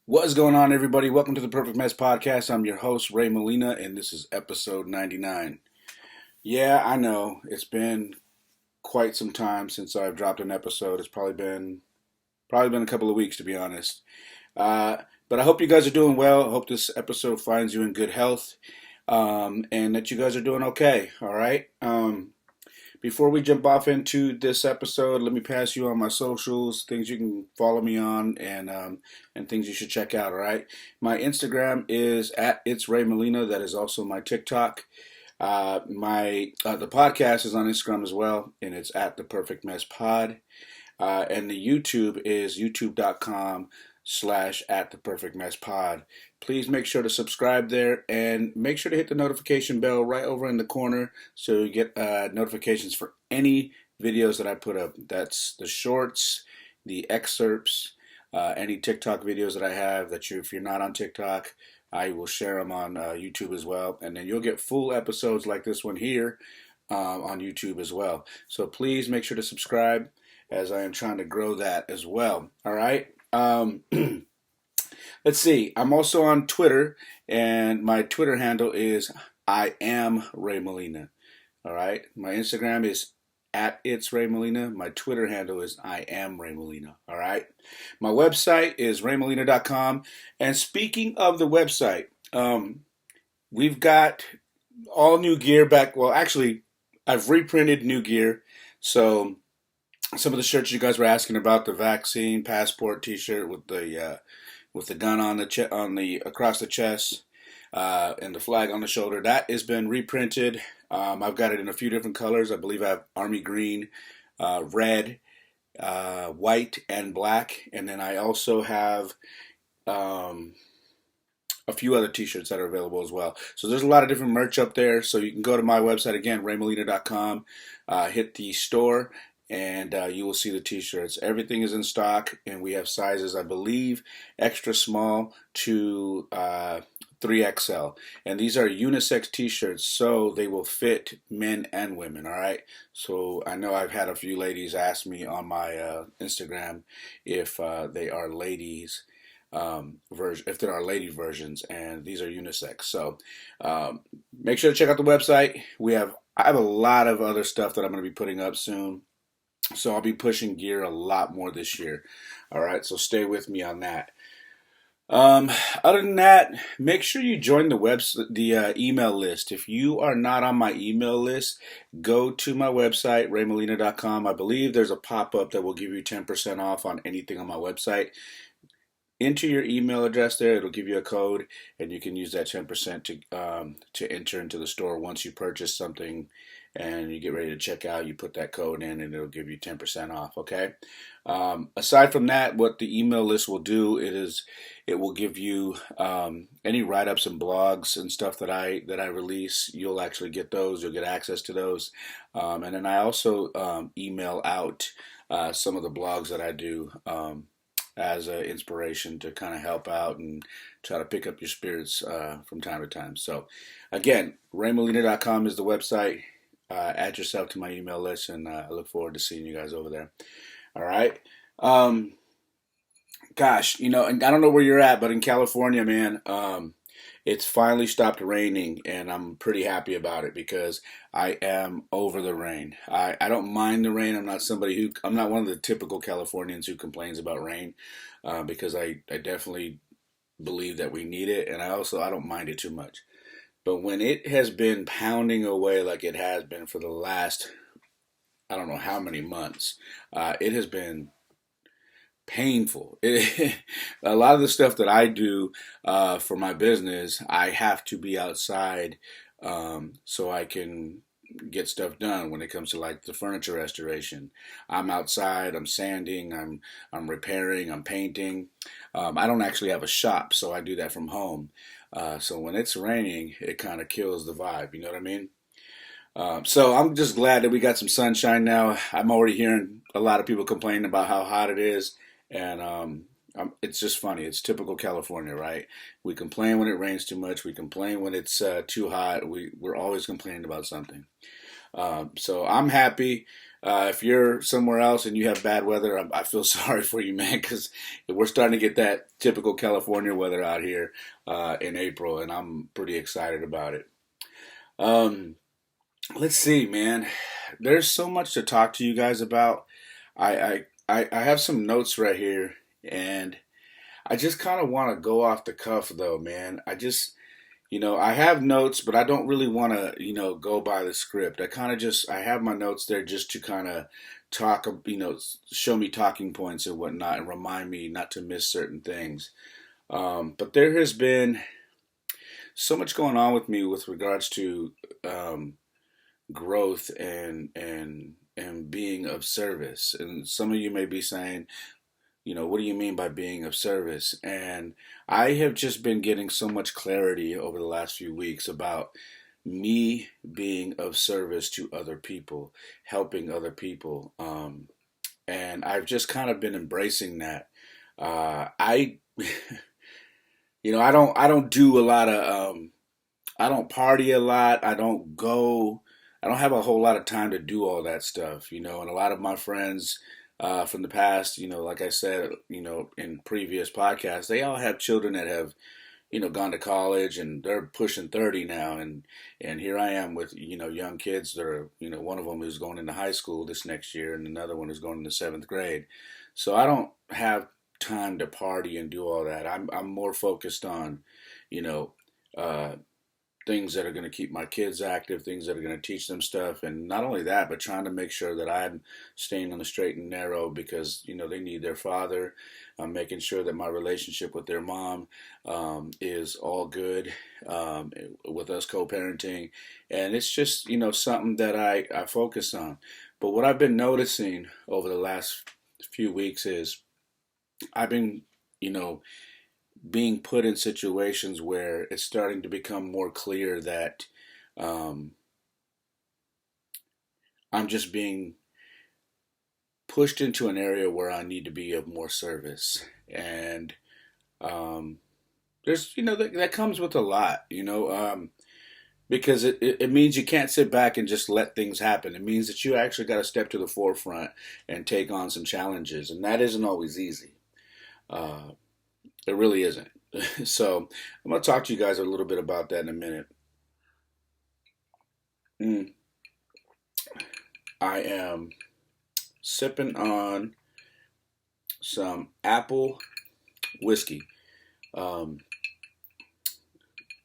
What is going on, everybody? Welcome to the Perfect Mess Podcast. I'm your host, Ray Molina, and this is episode 99. Yeah, I know it's been quite some time since I've dropped an episode. It's probably been a couple of weeks, to be honest. Uh, but I hope you guys are doing well. I hope this episode finds you in good health, and that you guys are doing okay. All right. Before we jump off into this episode, let me pass you on my socials, things you can follow me on, and things you should check out. All right, my Instagram is at it's Ray Molina. That is also my TikTok. My The podcast is on Instagram as well, and it's at the Perfect Mess Pod. And the YouTube is youtube.com/, at the Perfect Mess Pod. Please make sure to subscribe there and make sure to hit the notification bell right over in the corner so you get notifications for any videos that I put up. That's the shorts, the excerpts, any TikTok videos that I have if you're not on TikTok, I will share them on YouTube as well. And then you'll get full episodes like this one here on YouTube as well. So please make sure to subscribe as I am trying to grow that as well. All right. Let's see. I'm also on Twitter, and my Twitter handle is I am Ray Molina. All right. My Instagram is at It's Ray Molina. My Twitter handle is I am Ray Molina. All right. My website is raymolina.com. And speaking of the website, we've got all new gear back. Well, actually, I've reprinted new gear. So some of the shirts you guys were asking about, the vaccine passport T-shirt with the gun on the across the chest, and the flag on the shoulder, that has been reprinted. I've got it in a few different colors. I believe I have army green, red, white, and black, and then I also have a few other T-shirts that are available as well. So there's a lot of different merch up there. So you can go to my website again, raymolina.com, hit the store, and you will see the T-shirts. Everything is in stock, and we have sizes, I believe, extra small to 3XL. And these are unisex T-shirts, so they will fit men and women. All right. So I know I've had a few ladies ask me on my Instagram if they are ladies. If there are lady versions, and these are unisex. So make sure to check out the website. I have a lot of other stuff that I'm going to be putting up soon. So I'll be pushing gear a lot more this year. All right, so stay with me on that. Other than that, make sure you join the email list. If you are not on my email list, go to my website, raymolina.com. I believe there's a pop-up that will give you 10% off on anything on my website. Enter your email address there. It'll give you a code, and you can use that 10% to enter into the store once you purchase something and you get ready to check out. You put that code in, and it'll give you 10% off. Okay. Aside from that, what the email list will do it will give you any write-ups and blogs and stuff that I release. You'll actually get those. You'll get access to those, and then I also email out some of the blogs that I do. As an inspiration to kind of help out and try to pick up your spirits from time to time. So, again, raymolina.com is the website. Add yourself to my email list, and I look forward to seeing you guys over there. All right. Gosh, and I don't know where you're at, but in California, man, it's finally stopped raining, and I'm pretty happy about it because I am over the rain. I don't mind the rain. I'm not one of the typical Californians who complains about rain, because I definitely believe that we need it, and I don't mind it too much. But when it has been pounding away like it has been for the last, I don't know how many months, it has been painful. A lot of the stuff that I do for my business, I have to be outside so I can get stuff done when it comes to like the furniture restoration. I'm outside, I'm sanding, I'm repairing, I'm painting. I don't actually have a shop, so I do that from home. So when it's raining, it kind of kills the vibe. You know what I mean? So I'm just glad that we got some sunshine now. I'm already hearing a lot of people complaining about how hot it is, and it's just funny. It's typical California, right? We complain when it rains too much. We complain when it's too hot. We're always complaining about something. So I'm happy. If you're somewhere else and you have bad weather, I feel sorry for you, man, because we're starting to get that typical California weather out here in April, and I'm pretty excited about it. Um, let's see, man. There's so much to talk to you guys about. I have some notes right here, and I just kind of want to go off the cuff, though, man. I have notes, but I don't really want to, go by the script. I have my notes there just to kind of talk, show me talking points and whatnot and remind me not to miss certain things. But there has been so much going on with me with regards to um, growth and being of service. And some of you may be saying, what do you mean by being of service? And I have just been getting so much clarity over the last few weeks about me being of service to other people, helping other people. And I've just kind of been embracing that. I, I don't do a lot of, I don't party a lot. I don't have a whole lot of time to do all that stuff, and a lot of my friends from the past, like I said, in previous podcasts, they all have children that have, gone to college and they're pushing 30 now. And here I am with, young kids that are, one of them is going into high school this next year and another one is going into seventh grade. So I don't have time to party and do all that. I'm more focused on, you know, uh, things that are going to keep my kids active, things that are going to teach them stuff, and not only that, but trying to make sure that I'm staying on the straight and narrow because they need their father. I'm making sure that my relationship with their mom is all good with us co-parenting, and it's just something that I focus on. But what I've been noticing over the last few weeks is I've been you know being put in situations where it's starting to become more clear that um, I'm just being pushed into an area where I need to be of more service. And um, that comes with a lot, because it means you can't sit back and just let things happen. It means that you actually got to step to the forefront and take on some challenges. And that isn't always easy. Uh, it really isn't. So I'm going to talk to you guys a little bit about that in a minute. Mm, I am sipping on some apple whiskey. Um,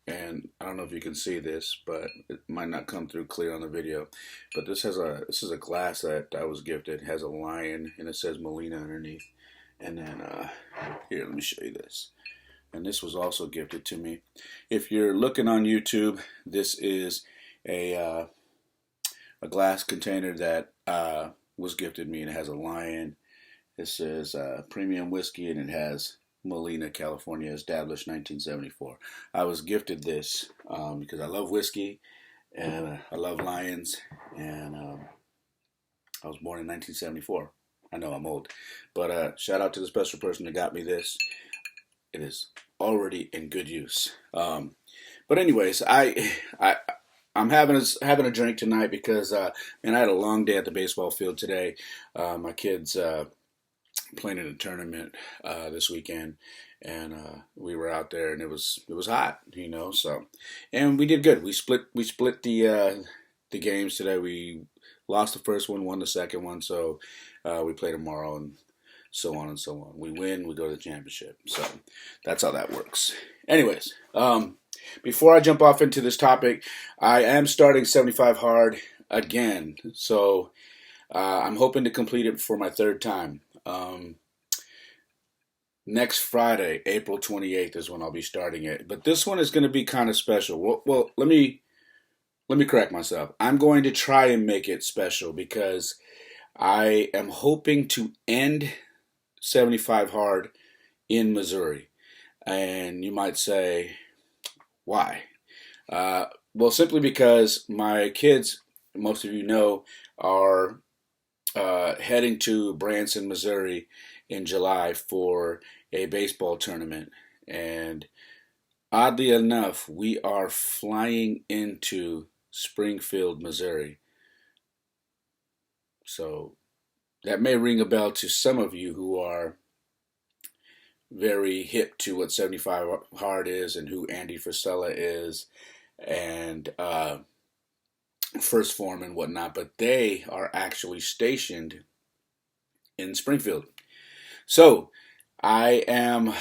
and I don't know if you can see this, but it might not come through clear on the video. But this is a glass that I was gifted. It has a lion and it says Molina underneath. And then here, let me show you this. And this was also gifted to me. If you're looking on YouTube, this is a uh, a glass container that was gifted me, and it has a lion. It says premium whiskey, and it has Molina, California, established 1974. I was gifted this because I love whiskey and I love lions, and I was born in 1974. I know I'm old, but shout out to the special person that got me this. It is already in good use. But anyways, I I'm having a drink tonight because man, I had a long day at the baseball field today. My kids playing in a tournament this weekend, and we were out there, and it was hot, So, and we did good. We split the games today. We lost the first one, won the second one, so we play tomorrow, and so on and so on. We win, we go to the championship. So that's how that works. Anyways, before I jump off into this topic, I am starting 75 hard again. So I'm hoping to complete it for my third time. Next Friday, April 28th, is when I'll be starting it. But this one is going to be kind of special. Well, let me correct myself. I'm going to try and make it special because I am hoping to end 75 hard in Missouri. And you might say, why? Uh, well, simply because my kids, most of you know, are heading to Branson, Missouri in July for a baseball tournament. And oddly enough, we are flying into Springfield, Missouri. So that may ring a bell to some of you who are very hip to what 75 Hard is and who Andy Frisella is and First Form and whatnot, but they are actually stationed in Springfield. So I am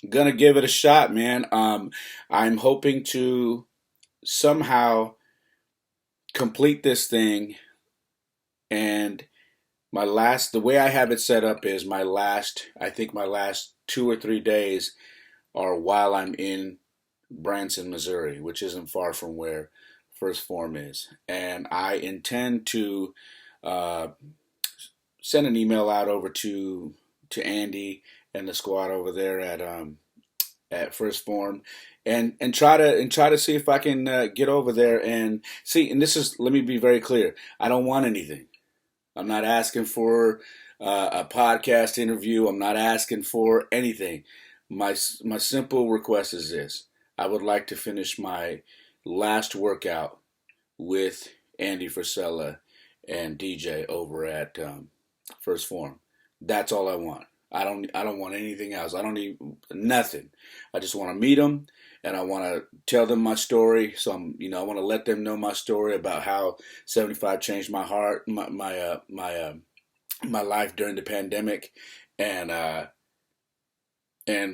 gonna give it a shot, man. I'm hoping to somehow complete this thing, and the way I have it set up is I think my last 2 or 3 days are while I'm in Branson, Missouri, which isn't far from where First Form is. And I intend to uh, send an email out over to Andy and the squad over there at First Form, and try to see if I can get over there and see. And let me be very clear. I don't want anything. I'm not asking for a podcast interview. I'm not asking for anything. My simple request is this: I would like to finish my last workout with Andy Frisella and DJ over at First Form. That's all I want. I don't want anything else. I don't need nothing. I just want to meet them and I want to tell them my story. So I want to let them know my story about how 75 changed my heart, my life during the pandemic, and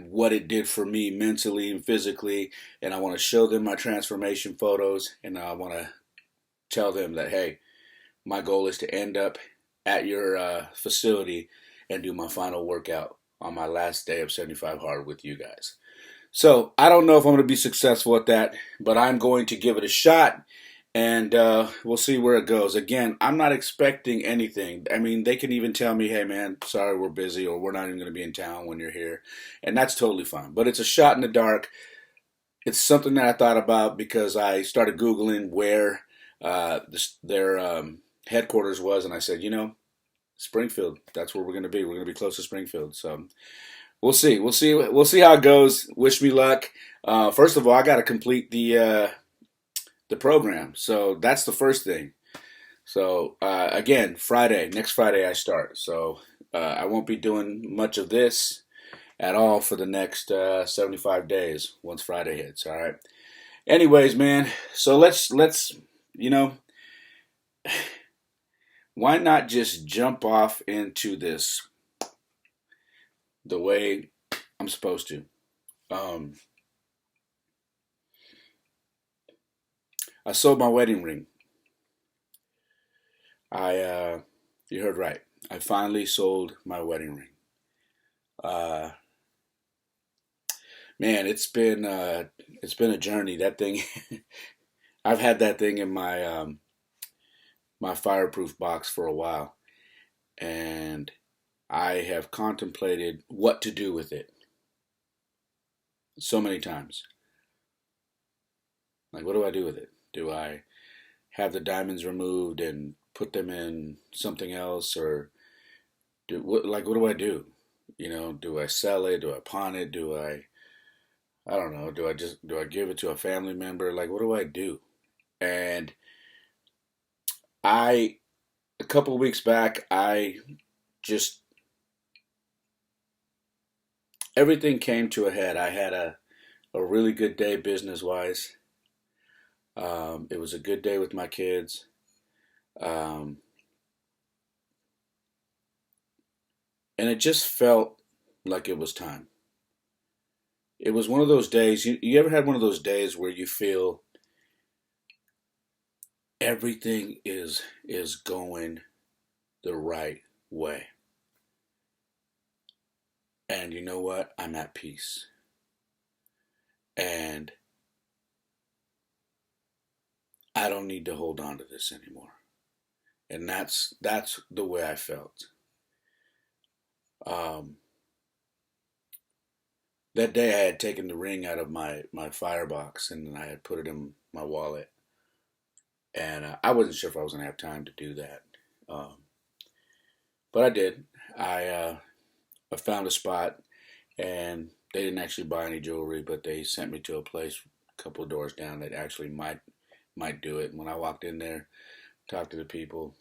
what it did for me mentally and physically. And I want to show them my transformation photos, and I want to tell them that, hey, my goal is to end up at your facility and do my final workout on my last day of 75 Hard with you guys. So I don't know if I'm going to be successful at that, but I'm going to give it a shot, and we'll see where it goes. Again, I'm not expecting anything. I mean, they can even tell me, hey, man, sorry, we're busy, or we're not even going to be in town when you're here, and that's totally fine. But it's a shot in the dark. It's something that I thought about because I started Googling where their headquarters was, and I said, Springfield, that's where we're going to be. We're going to be close to Springfield. So we'll see. We'll see how it goes. Wish me luck. First of all, I got to complete the program. So that's the first thing. So again, next Friday I start. So I won't be doing much of this at all for the next 75 days once Friday hits. All right. Anyways, man. So let's you know why not just jump off into this the way I'm supposed to. I sold my wedding ring. You heard right. I finally sold my wedding ring. Uh, Man, it's been a journey. That thing, I've had that thing in my fireproof box for a while, and I have contemplated what to do with it so many times. Like, what do I do with it? Do I have the diamonds removed and put them in something else, or what do I do? Do I sell it? Do I pawn it? I don't know. Do I give it to a family member? Like, what do I do? And I a couple of weeks back, I just everything came to a head. I had a really good day business wise. It was a good day with my kids. Um, and it just felt like it was time. It was one of those days. You ever had one of those days where you feel everything is going the right way? And you know what? I'm at peace. And I don't need to hold on to this anymore. And that's the way I felt. Um, that day I had taken the ring out of my firebox and I had put it in my wallet. And I wasn't sure if I was going to have time to do that. Um, but I did. I found a spot, and they didn't actually buy any jewelry, but they sent me to a place a couple of doors down that actually might do it. And when I walked in there, talked to the people,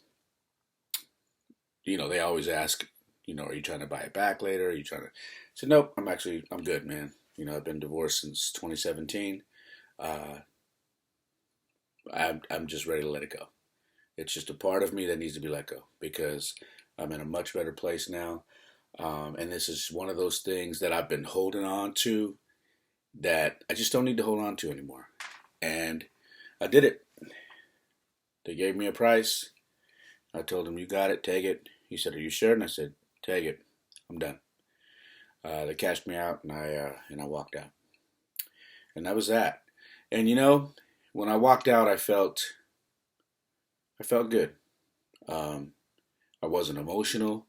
they always ask, are you trying to buy it back later? Are you trying to? I said, nope, I'm good, man. I've been divorced since 2017. Uh, I'm just ready to let it go. It's just a part of me that needs to be let go because I'm in a much better place now. And this is one of those things that I've been holding on to that I just don't need to hold on to anymore. And I did it. They gave me a price. I told him, you got it, take it. He said, are you sure? And I said, take it. I'm done. They cashed me out, and I walked out. And that was that. And when I walked out, I felt good. Um, I wasn't emotional,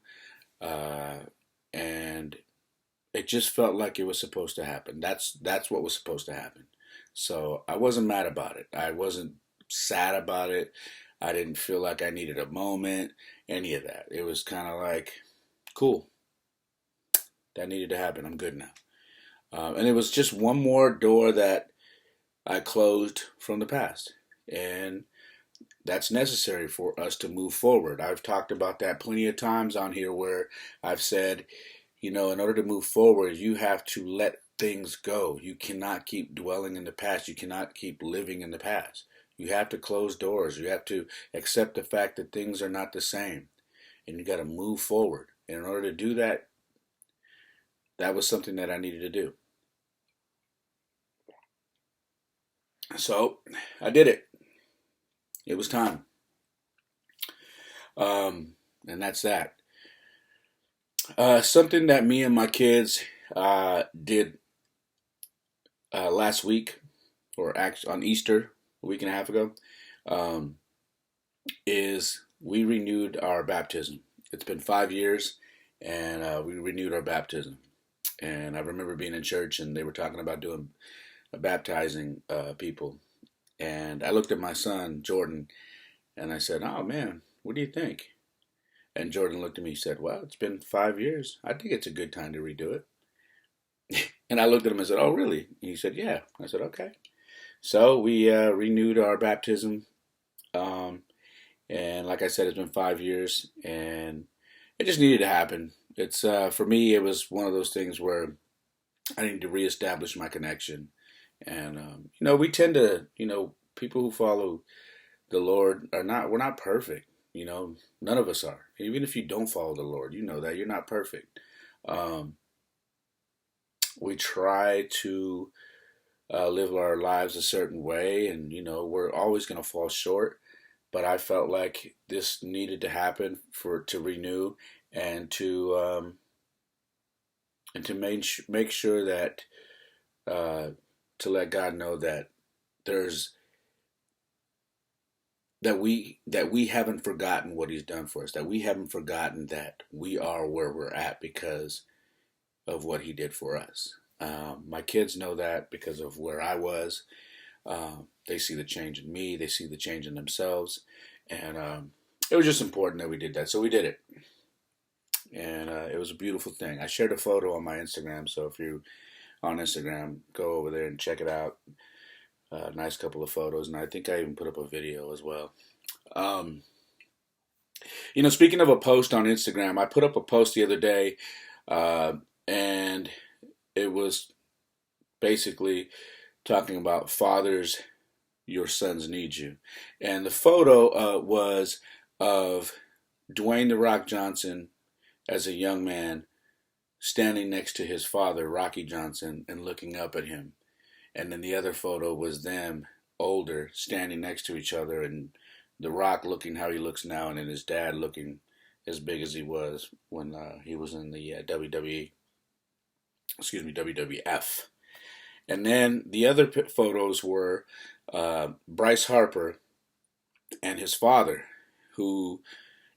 and it just felt like it was supposed to happen. That's what was supposed to happen. So I wasn't mad about it. I wasn't sad about it. I didn't feel like I needed a moment, any of that. It was kind of like, cool, that needed to happen. I'm good now. And it was just one more door that I closed from the past. And that's necessary for us to move forward. I've talked about that plenty of times on here where I've said, in order to move forward, you have to let things go. You cannot keep dwelling in the past. You cannot keep living in the past. You have to close doors. You have to accept the fact that things are not the same. And you got to move forward. And in order to do that, that was something that I needed to do. So I did it. It was time. And that's that. Something that me and my kids did last week, or actually on Easter, a week and a half ago, is we renewed our baptism. It's been 5 years, and we renewed our baptism. And I remember being in church, and they were talking about doing baptizing people. And I looked at my son, Jordan, and I said, oh man, what do you think? And Jordan looked at me and said, well, it's been 5 years. I think it's a good time to redo it. And I looked at him and said, oh, really? And he said, yeah. I said, okay. So we renewed our baptism. And like I said, it's been 5 years, and it just needed to happen. It's for me, it was one of those things where I need to reestablish my connection. And we tend to, people who follow the Lord we're not perfect. None of us are. Even if you don't follow the Lord, you know that you're not perfect. We try to live our lives a certain way, and we're always going to fall short. But I felt like this needed to happen to renew and to make sure that to let God know that there's that we haven't forgotten what He's done for us, that we haven't forgotten that we are where we're at because of what He did for us. My kids know that because of where I was. They see the change in me. They see the change in themselves. And it was just important that we did that. So we did it. And it was a beautiful thing. I shared a photo on my Instagram. So if you're on Instagram, go over there and check it out. Nice couple of photos. And I think I even put up a video as well. Speaking of a post on Instagram, I put up a post the other day. And it was basically talking about fathers, your sons need you. And the photo was of Dwayne "The Rock" Johnson as a young man standing next to his father, Rocky Johnson, and looking up at him. And then the other photo was them older, standing next to each other, and The Rock looking how he looks now, and then his dad looking as big as he was when he was in the WWF. And then the other photos were Bryce Harper and his father, who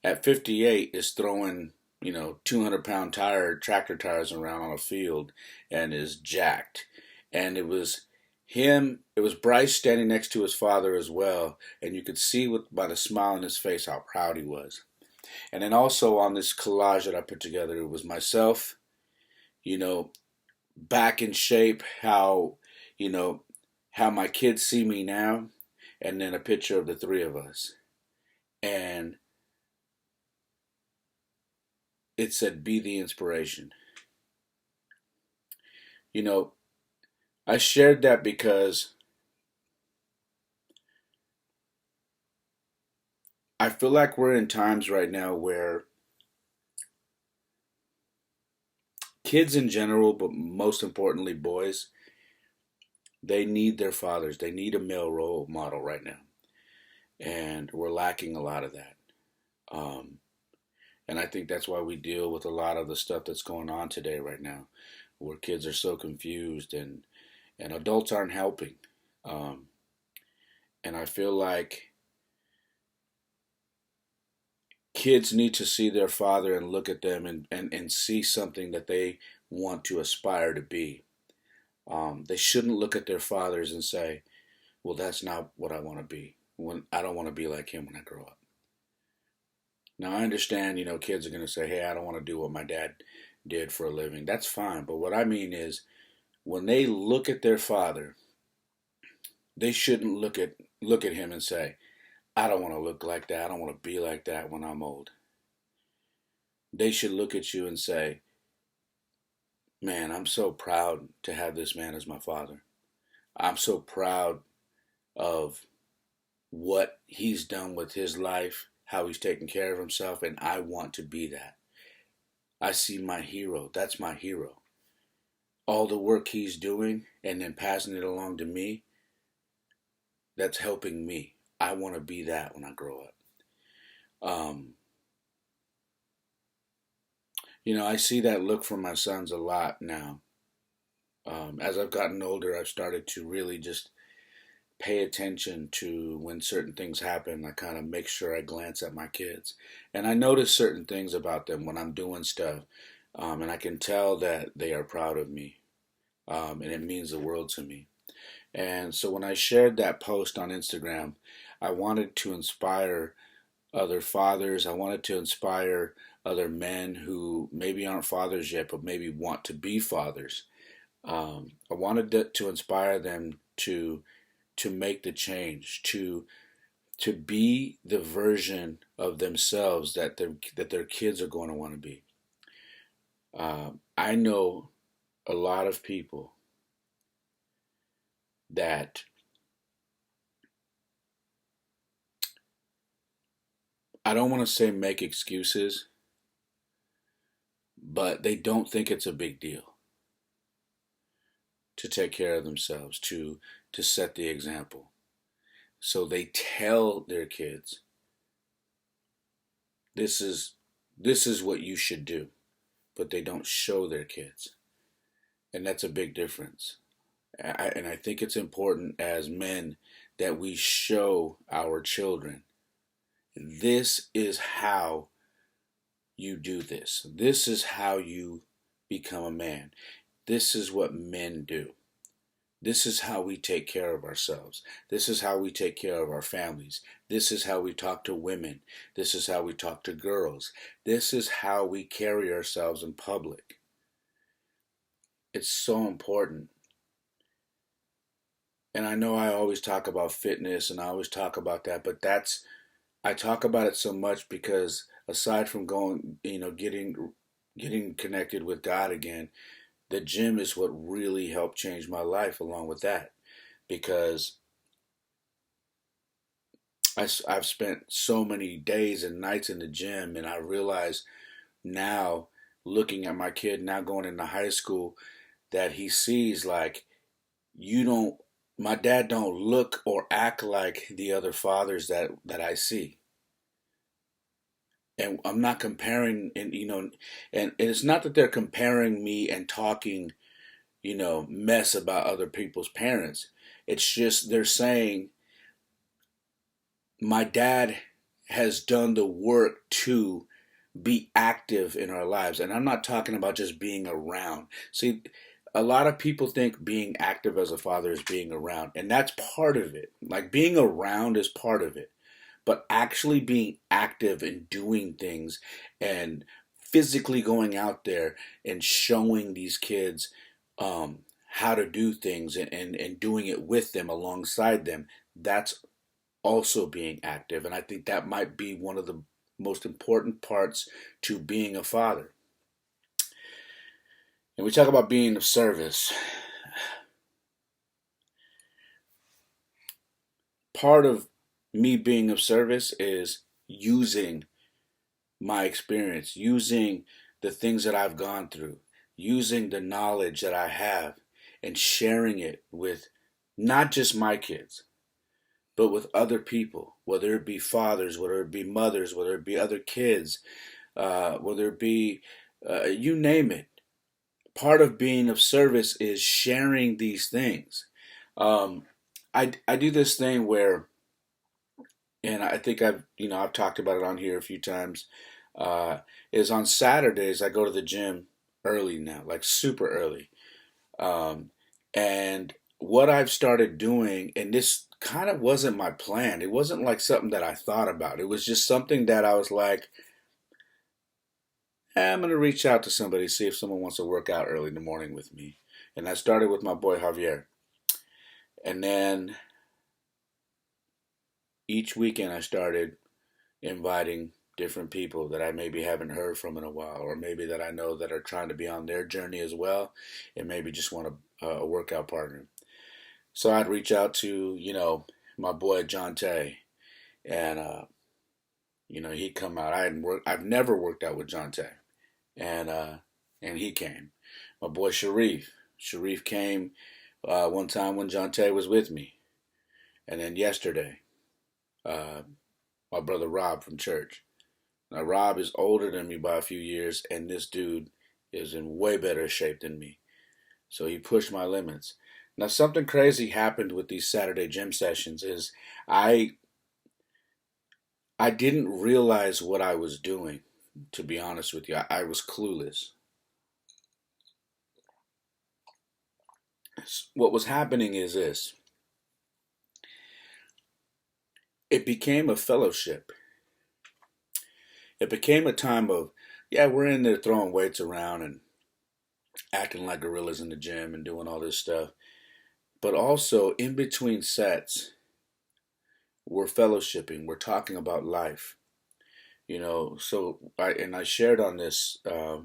at 58 is throwing 200-pound tractor tires around on a field and is jacked. And it was Bryce standing next to his father as well, and you could see by the smile on his face how proud he was. And then also on this collage that I put together, it was myself, back in shape, how my kids see me now, and then a picture of the three of us. And it said be the inspiration. You know, I shared that because I feel like we're in times right now where kids in general, but most importantly boys, they need their fathers. They need a male role model right now. And we're lacking a lot of that. Um, and I think that's why we deal with a lot of the stuff that's going on today right now, where kids are so confused and adults aren't helping. Um, and I feel like kids need to see their father and look at them and see something that they want to aspire to be. They shouldn't look at their fathers and say, well, that's not what I want to be. When I don't want to be like him when I grow up. Now I understand, kids are going to say, hey, I don't want to do what my dad did for a living. That's fine. But what I mean is when they look at their father, they shouldn't look at him and say, I don't want to look like that. I don't want to be like that when I'm old. They should look at you and say, man, I'm so proud to have this man as my father. I'm so proud of what he's done with his life, how he's taken care of himself, and I want to be that. I see my hero. That's my hero. All the work he's doing and then passing it along to me, that's helping me. I want to be that when I grow up. Um, I see that look from my sons a lot now. As I've gotten older, I've started to really just pay attention to when certain things happen. I kind of make sure I glance at my kids. And I notice certain things about them when I'm doing stuff. And I can tell that they are proud of me. And it means the world to me. And so when I shared that post on Instagram, I wanted to inspire other fathers. I wanted to inspire other men who maybe aren't fathers yet, but maybe want to be fathers. I wanted to inspire them to make the change, to be the version of themselves that their kids are going to want to be. I know a lot of people that I don't want to say make excuses, but they don't think it's a big deal to take care of themselves, to set the example. So they tell their kids, this is this is what you should do, but they don't show their kids. And that's a big difference. And I think it's important as men that we show our children, this is how you do this. This is how you become a man. This is what men do. This is how we take care of ourselves. This is how we take care of our families. This is how we talk to women. This is how we talk to girls. This is how we carry ourselves in public. It's so important. And I know I always talk about fitness and I always talk about that, but I talk about it so much because aside from going, getting connected with God again, the gym is what really helped change my life along with that because I've spent so many days and nights in the gym and I realize now looking at my kid now going into high school that he sees like you don't my dad don't look or act like the other fathers that I see. And I'm not comparing and it's not that they're comparing me and talking, mess about other people's parents. It's just they're saying my dad has done the work to be active in our lives. And I'm not talking about just being around. See, a lot of people think being active as a father is being around, and that's part of it. Like being around is part of it. But actually being active and doing things and physically going out there and showing these kids how to do things and doing it with them alongside them, that's also being active. And I think that might be one of the most important parts to being a father. And we talk about being of service. Part of me being of service is using my experience, using the things that I've gone through, using the knowledge that I have, and sharing it with not just my kids, but with other people, whether it be fathers, whether it be mothers, whether it be other kids, whether it be you name it. Part of being of service is sharing these things. Um, I do this thing where, and I think I've talked about it on here a few times. Uh, is on Saturdays I go to the gym early now, like super early. Um, and what I've started doing, and this kind of wasn't my plan. It wasn't like something that I thought about. It was just something that I was like, I'm gonna reach out to somebody, see if someone wants to work out early in the morning with me. And I started with my boy Javier. And then each weekend I started inviting different people that I maybe haven't heard from in a while, or maybe that I know that are trying to be on their journey as well, and maybe just want a workout partner. So I'd reach out to, my boy John Tay, and he'd come out. I've never worked out with John Tay, and he came. My boy Sharif came one time when John Tay was with me, and then yesterday, uh, my brother Rob from church. Now, Rob is older than me by a few years, and this dude is in way better shape than me. So he pushed my limits. Now, something crazy happened with these Saturday gym sessions is I I didn't realize what I was doing, to be honest with you. I was clueless. What was happening is this. It became a fellowship. It became a time of, yeah, we're in there throwing weights around and acting like gorillas in the gym and doing all this stuff. But also in between sets, we're fellowshipping. We're talking about life. So I shared on this a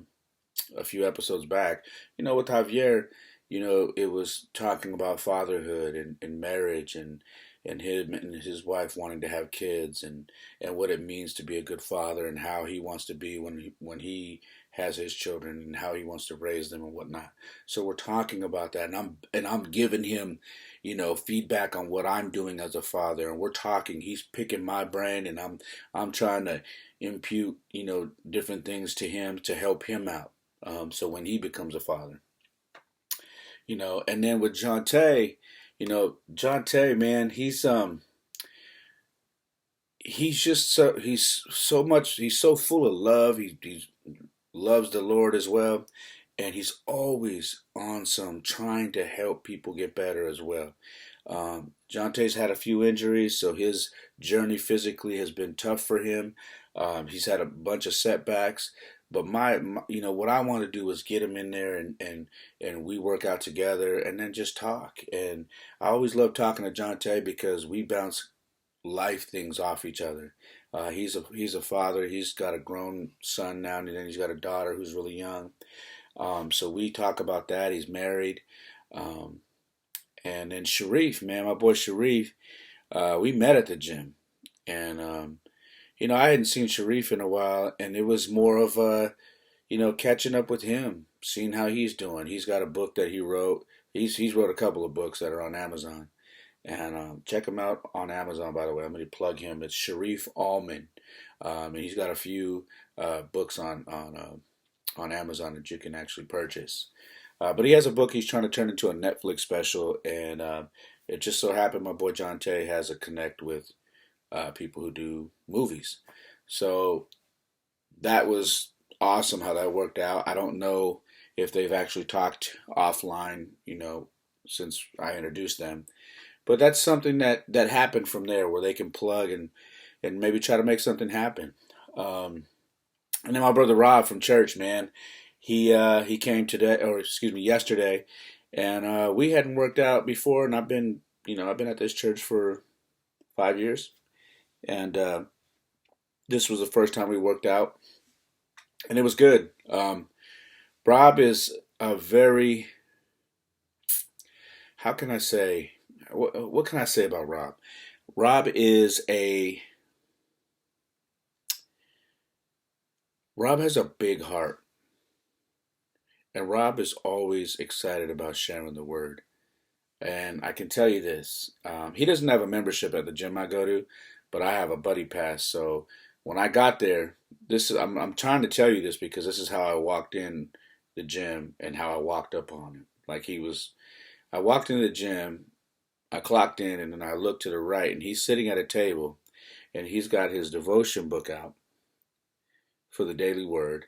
few episodes back. With Javier, it was talking about fatherhood and marriage and him and his wife wanting to have kids and what it means to be a good father and how he wants to be when he has his children and how he wants to raise them and whatnot. So we're talking about that, and I'm giving him, feedback on what I'm doing as a father, and we're talking. He's picking my brain, and I'm trying to impute, different things to him to help him out. So when he becomes a father, and then with John Tay, John Tay, man, he's just he's so full of love. He loves the Lord as well, and he's always on some trying to help people get better as well. John Tay's had a few injuries, so his journey physically has been tough for him. He's had a bunch of setbacks, but what I want to do is get him in there and we work out together and then just talk. And I always love talking to John Tay because we bounce life things off each other. He's a father. He's got a grown son now, and then he's got a daughter who's really young. So we talk about that. He's married. Um, and then Sharif, man, my boy Sharif, we met at the gym. And, I hadn't seen Sharif in a while, and it was more of catching up with him, seeing how he's doing. He's got a book that he wrote. He's wrote a couple of books that are on Amazon. And check him out on Amazon, by the way. I'm going to plug him. It's Sharif Allman. And he's got a few books on Amazon that you can actually purchase. But he has a book he's trying to turn into a Netflix special, and it just so happened my boy John Tay has a connect with people who do movies. So that was awesome how that worked out. I don't know if they've actually talked offline, since I introduced them. But that's something that happened from there where they can plug and maybe try to make something happen. And then my brother Rob from church, man, he came today, or excuse me, yesterday, and we hadn't worked out before, and I've been at this church for 5 years, and This was the first time we worked out, and it was good. Rob is a very, how can I say, what can I say about Rob? Rob is a, Rob has a big heart, and Rob is always excited about sharing the word. And I can tell you this, he doesn't have a membership at the gym I go to, but I have a buddy pass. So when I got there, I'm trying to tell you this because this is how I walked in the gym and how I walked up on him. Like I walked in the gym, I clocked in, and then I looked to the right, and he's sitting at a table, and he's got his devotion book out for the daily word,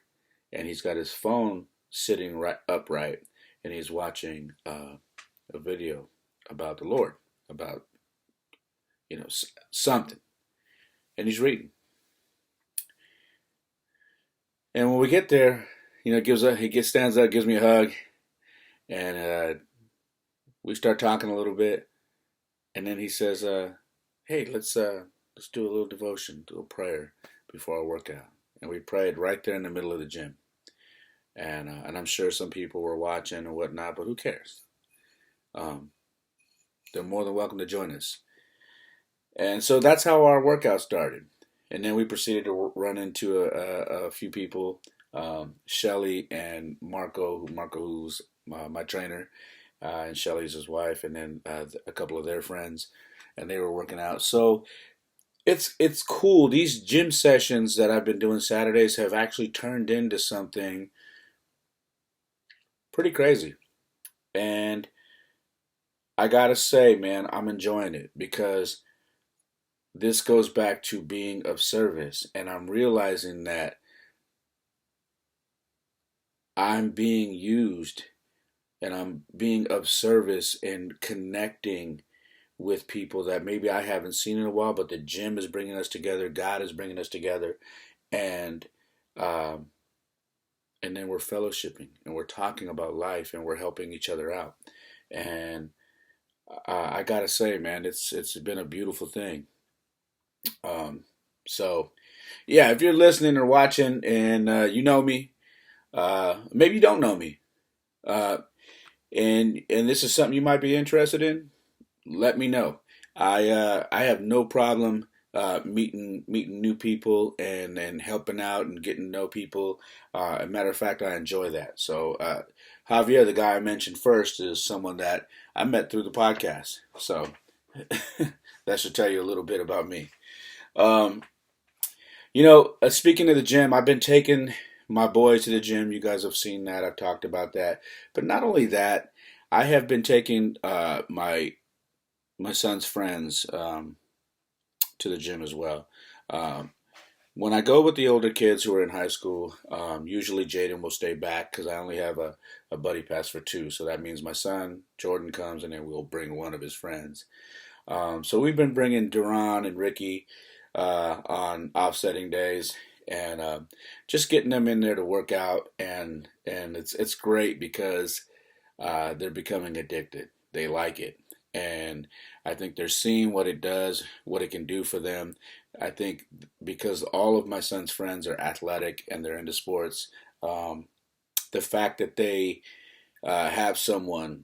and he's got his phone sitting right upright, and he's watching a video about the Lord, about something, and he's reading. And when we get there, stands up, gives me a hug, and we start talking a little bit, and then he says, "Hey, let's do a little devotion, do a prayer before our workout." And we prayed right there in the middle of the gym. And I'm sure some people were watching and whatnot, but who cares? Um, they're more than welcome to join us. And so that's how our workout started. And then we proceeded to run into a few people, Shelly and Marco who's my trainer, and Shelly's his wife, and then a couple of their friends, and they were working out. So it's cool. These gym sessions that I've been doing Saturdays have actually turned into something pretty crazy. And I gotta say, man, I'm enjoying it because this goes back to being of service. And I'm realizing that I'm being used and I'm being of service and connecting with people that maybe I haven't seen in a while, but the gym is bringing us together. God is bringing us together. And, um, and then we're fellowshipping and we're talking about life and we're helping each other out. And I gotta say, man, it's been a beautiful thing. Um, so yeah, if you're listening or watching and you know me, maybe you don't know me, uh, and this is something you might be interested in, let me know. I have no problem meeting new people and helping out and getting to know people. As a matter of fact, I enjoy that. So Javier, the guy I mentioned first, is someone that I met through the podcast. So that should tell you a little bit about me. Um, speaking of the gym, I've been taking my boys to the gym. You guys have seen that. I've talked about that. But not only that, I have been taking my son's friends to the gym as well. Um, when I go with the older kids who are in high school, usually Jaden will stay back because I only have a buddy pass for two. So that means my son, Jordan, comes and then we'll bring one of his friends. So we've been bringing Duran and Ricky on offsetting days, and just getting them in there to work out, and it's great because they're becoming addicted. They like it, and I think they're seeing what it does, what it can do for them. I think because all of my son's friends are athletic and they're into sports, um, the fact that they have someone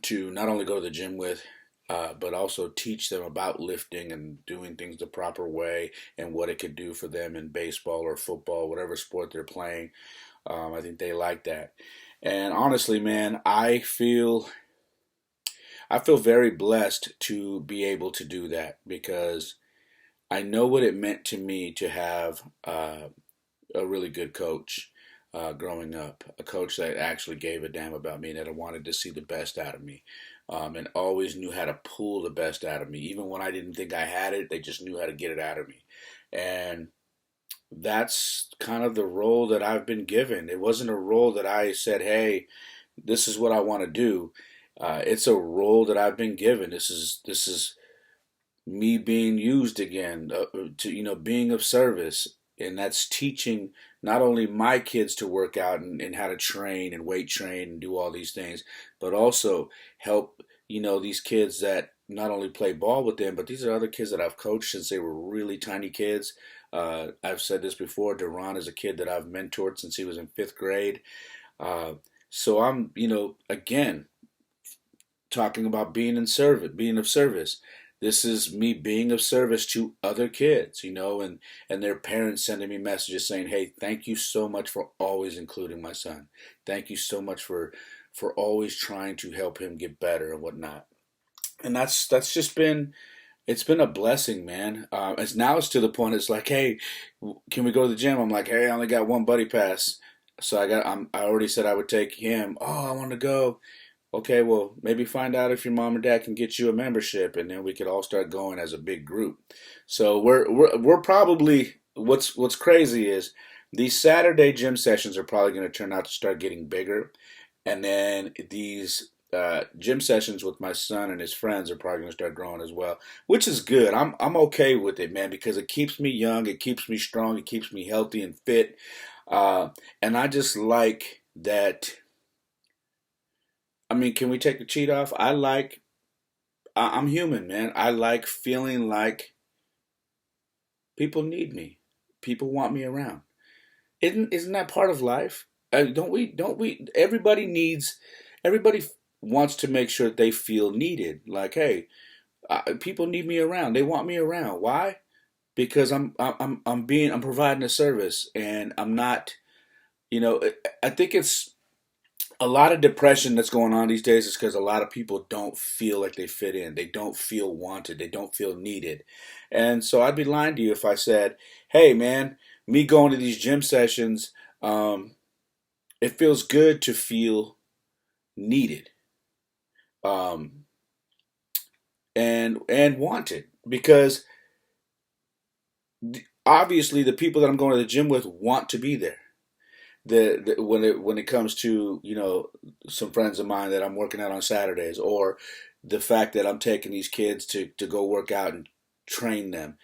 to not only go to the gym with, but also teach them about lifting and doing things the proper way and what it could do for them in baseball or football, whatever sport they're playing. I think they like that. And honestly, man, I feel very blessed to be able to do that because I know what it meant to me to have a really good coach growing up, a coach that actually gave a damn about me, that wanted to see the best out of me, and always knew how to pull the best out of me. Even when I didn't think I had it, they just knew how to get it out of me. And that's kind of the role that I've been given. It wasn't a role that I said, hey, this is what I want to do. It's a role that I've been given. This is me being used again, to being of service, and that's teaching not only my kids to work out and how to train and weight train and do all these things, but also help these kids that not only play ball with them, but these are other kids that I've coached since they were really tiny kids. I've said this before. Duran is a kid that I've mentored since he was in fifth grade. Uh, so I'm, again, talking about being in service, being of service. This is me being of service to other kids, and their parents sending me messages saying, "Hey, thank you so much for always including my son. Thank you so much for always trying to help him get better and whatnot." And that's just been a blessing, man. As now it's to the point it's like, "Hey, can we go to the gym?" I'm like, "Hey, I only got one buddy pass, so I already said I would take him. Oh, I want to go. Okay, well, maybe find out if your mom or dad can get you a membership, and then we could all start going as a big group." So we're probably what's crazy is these Saturday gym sessions are probably going to turn out to start getting bigger, and then these gym sessions with my son and his friends are probably going to start growing as well, which is good. I'm okay with it, man, because it keeps me young, it keeps me strong, it keeps me healthy and fit, uh, and I just like that. I mean, can we take the cheat off? I'm human, man. I like feeling like people need me. People want me around. Isn't that part of life? Don't we, everybody wants to make sure that they feel needed. Like, hey, people need me around. They want me around. Why? Because I'm providing a service, and I'm not, I think it's a lot of depression that's going on these days is because a lot of people don't feel like they fit in. They don't feel wanted. They don't feel needed. And so I'd be lying to you if I said, "Hey, man, me going to these gym sessions, um, it feels good to feel needed, um, and wanted." Because obviously the people that I'm going to the gym with want to be there. When it comes to some friends of mine that I'm working out on Saturdays, or the fact that I'm taking these kids to go work out and train them,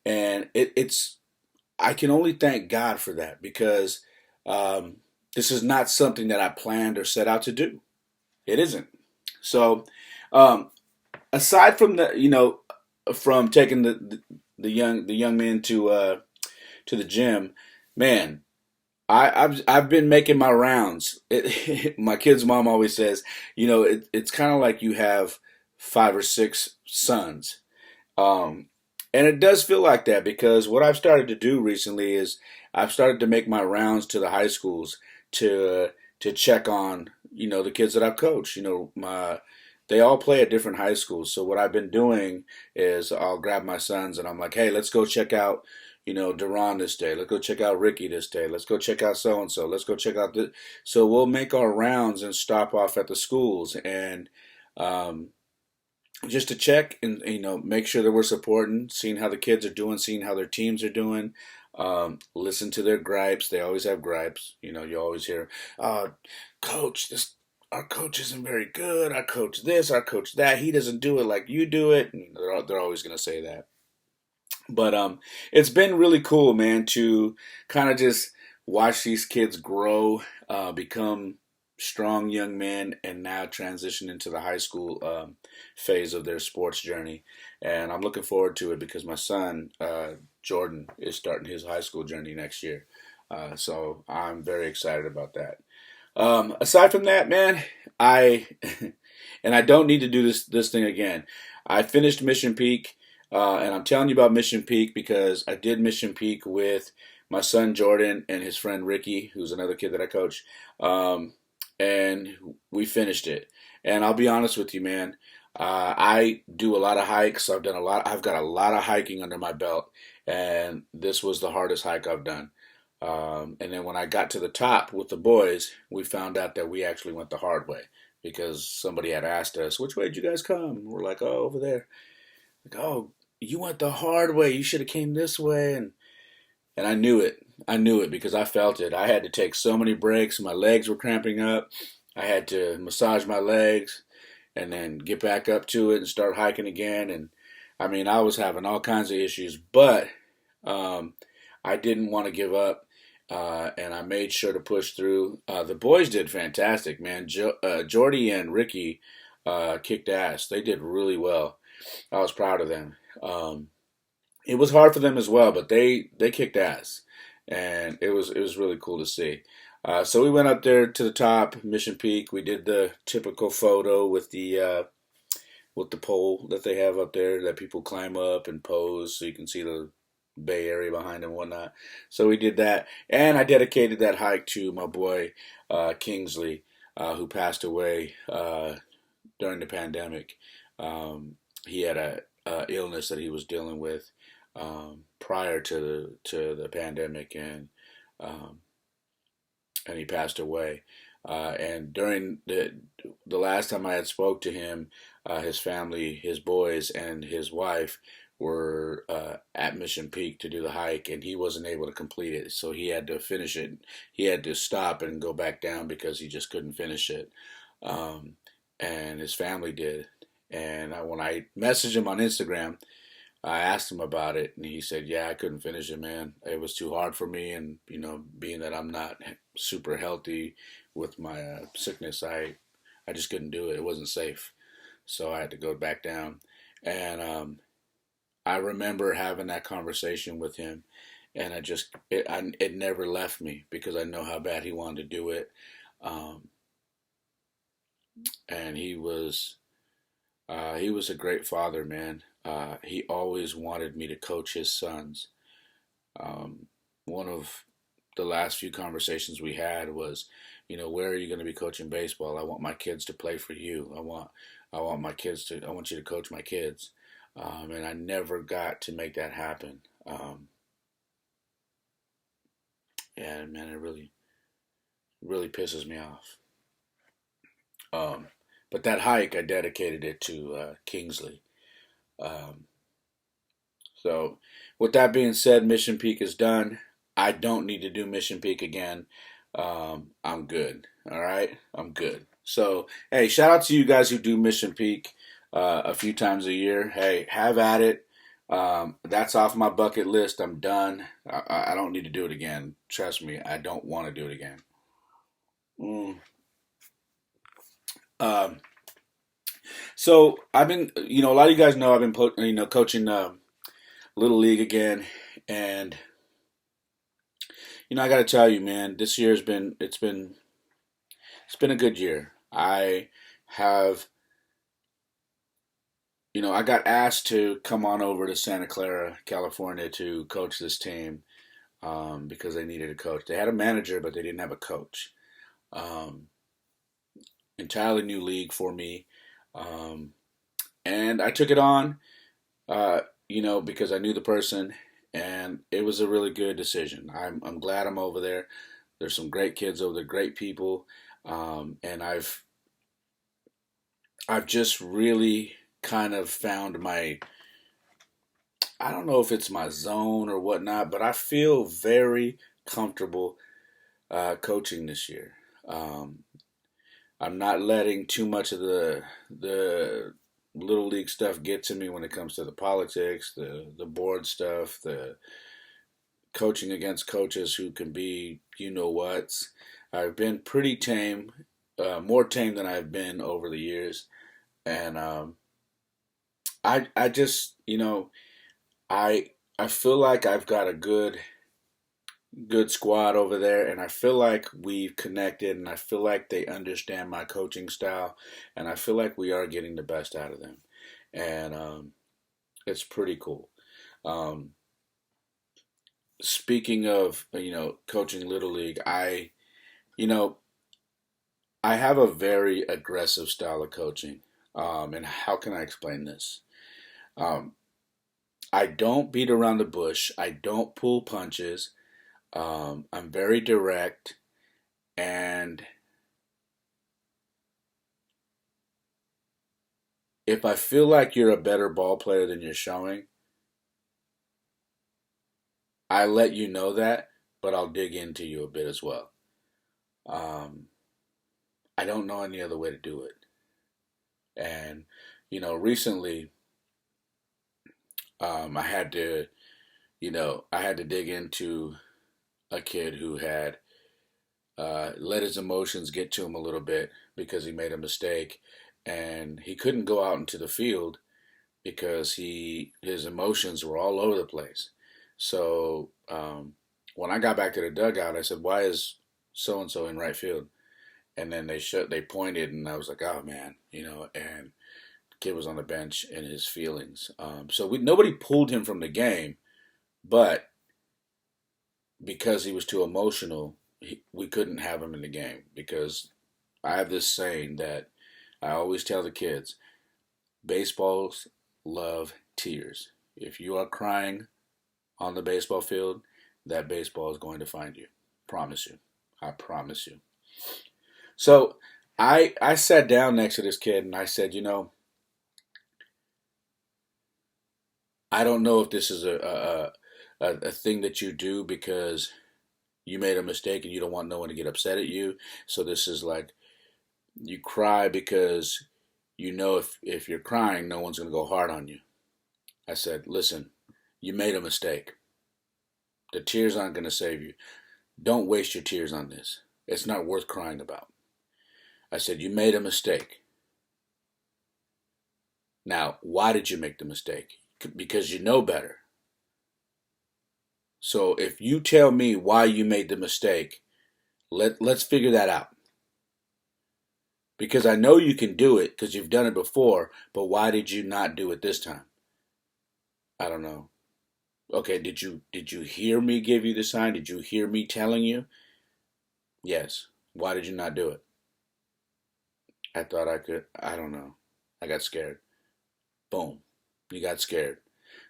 and it's I can only thank God for that, because um, this is not something that I planned or set out to do. It isn't. So um, aside from from taking the young men to the gym, man, I've been making my rounds. My kid's mom always says, it's kind of like you have five or six sons, um, and it does feel like that, because what I've started to do recently is I've started to make my rounds to the high schools to check on the kids that I've coached. They all play at different high schools. So what I've been doing is I'll grab my sons and I'm like, "Hey, let's go check out Duran this day. Let's go check out Ricky this day. Let's go check out so and so. Let's go check out the." So we'll make our rounds and stop off at the schools, and um, just to check and make sure that we're supporting, seeing how the kids are doing, seeing how their teams are doing. Listen to their gripes. They always have gripes. You always hear, "Coach, this our coach isn't very good. Our coach this, our coach that. He doesn't do it like you do it." And they're always gonna say that. But it's been really cool, man, to kind of just watch these kids grow, become strong young men, and now transition into the high school phase of their sports journey. And I'm looking forward to it, because my son Jordan is starting his high school journey next year. So I'm very excited about that. Aside from that, man, I and I don't need to do this thing again. I finished Mission Peak, and I'm telling you about Mission Peak because I did Mission Peak with my son Jordan and his friend Ricky, who's another kid that I coach, and we finished it. And I'll be honest with you, man. I do a lot of hikes. I've got a lot of hiking under my belt, and this was the hardest hike I've done. And then when I got to the top with the boys, we found out that we actually went the hard way, because somebody had asked us, "Which way did you guys come?" We're like, "Oh, over there." Like, "Oh, you went the hard way. You should have came this way." And I knew it. I knew it because I felt it. I had to take so many breaks. My legs were cramping up. I had to massage my legs and then get back up to it and start hiking again. And I mean, I was having all kinds of issues, but um, I didn't want to give up. And I made sure to push through. The boys did fantastic, man. Jordy and Ricky kicked ass. They did really well. I was proud of them. it was hard for them as well, but they kicked ass, and it was really cool to see. So we went up there to the top, Mission Peak. We did the typical photo with the pole that they have up there that people climb up and pose, so you can see the Bay Area behind them and whatnot. So we did that, and I dedicated that hike to my boy Kingsley, who passed away during the pandemic. He had a illness that he was dealing with prior to the pandemic, um, and he passed away. And during the last time I had spoke to him, his family, his boys, and his wife were at Mission Peak to do the hike, and he wasn't able to complete it, so he had to finish it. He had to stop and go back down because he just couldn't finish it, um, and his family did. And when I messaged him on Instagram, I asked him about it, and he said, "Yeah, I couldn't finish it, man. It was too hard for me, and being that I'm not super healthy with my sickness, I just couldn't do it. It wasn't safe, so I had to go back down." And I remember having that conversation with him, and it never left me because I know how bad he wanted to do it, um, and he was a great father, man. He always wanted me to coach his sons. One of the last few conversations we had was, where are you going to be coaching baseball? I want my kids to play for you. I want you to coach my kids. And I never got to make that happen. And man, it really, really pisses me off. Um, but that hike, I dedicated it to Kingsley. Um, So, with that being said, Mission Peak is done. I don't need to do Mission Peak again. I'm good. All right, I'm good. So, hey, shout out to you guys who do Mission Peak a few times a year. Hey, have at it. That's off my bucket list. I'm done. I don't need to do it again. Trust me, I don't want to do it again. Mm. Um, so I've been, a lot of you guys know I've been, coaching Little League again, and I got to tell you, man, this year's been it's been a good year. Have I got asked to come on over to Santa Clara, California, to coach this team because they needed a coach. They had a manager, but they didn't have a coach. Um, Entirely new league for me, um, and I took it on, because I knew the person, and it was a really good decision. I'm glad I'm over there. There's some great kids over there, great people, and I've just really kind of found my, I don't know if it's my zone or whatnot, but I feel very comfortable coaching this year. Um, I'm not letting too much of the little league stuff get to me when it comes to the politics, the board stuff, the coaching against coaches who can be whats. I've been pretty tame, more tame than I've been over the years, and I just I feel like I've got a good squad over there, and I feel like we've connected, and I feel like they understand my coaching style, and I feel like we are getting the best out of them, and it's pretty cool. Um, Speaking of coaching little league, you know I have a very aggressive style of coaching, and how can I explain this? Um, I don't beat around the bush. I don't pull punches. I'm very direct, and if I feel like you're a better ball player than you're showing, I let you know that, but I'll dig into you a bit as well. Um, I don't know any other way to do it. And, recently, I had to, I had to dig into a kid who had let his emotions get to him a little bit because he made a mistake and he couldn't go out into the field because his emotions were all over the place. So when I got back to the dugout, I said, "Why is so and so in right field?" And then they pointed, and I was like, "Oh man," And kid was on the bench in his feelings. So nobody pulled him from the game, but because he was too emotional, we couldn't have him in the game. Because I have this saying that I always tell the kids: baseballs love tears. If you are crying on the baseball field, that baseball is going to find you. Promise you. I promise you. So I sat down next to this kid and I said, I don't know if this is a thing that you do because you made a mistake and you don't want no one to get upset at you. So this is like you cry because if you're crying, no one's going to go hard on you. I said, listen, you made a mistake. The tears aren't going to save you. Don't waste your tears on this. It's not worth crying about. I said, you made a mistake. Now, why did you make the mistake? Because you know better. So if you tell me why you made the mistake, let's figure that out. Because I know you can do it because you've done it before, but why did you not do it this time? I don't know. Okay, did you hear me give you the sign? Did you hear me telling you? Yes. Why did you not do it? I thought I could. I don't know. I got scared. Boom. You got scared.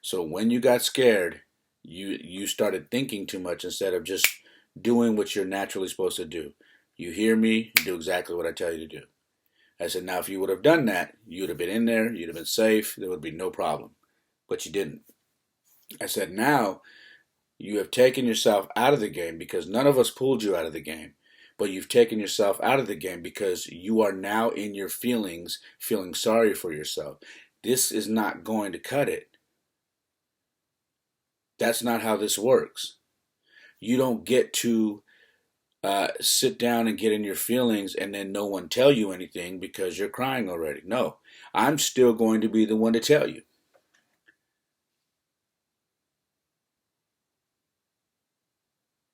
So when you got scared, you started thinking too much instead of just doing what you're naturally supposed to do. You hear me, do exactly what I tell you to do. I said, now if you would have done that, you'd have been in there, you'd have been safe, there would be no problem. But you didn't. I said, now you have taken yourself out of the game because none of us pulled you out of the game. But you've taken yourself out of the game because you are now in your feelings, feeling sorry for yourself. This is not going to cut it. That's not how this works. You don't get to sit down and get in your feelings and then no one tell you anything because you're crying already. No, I'm still going to be the one to tell you.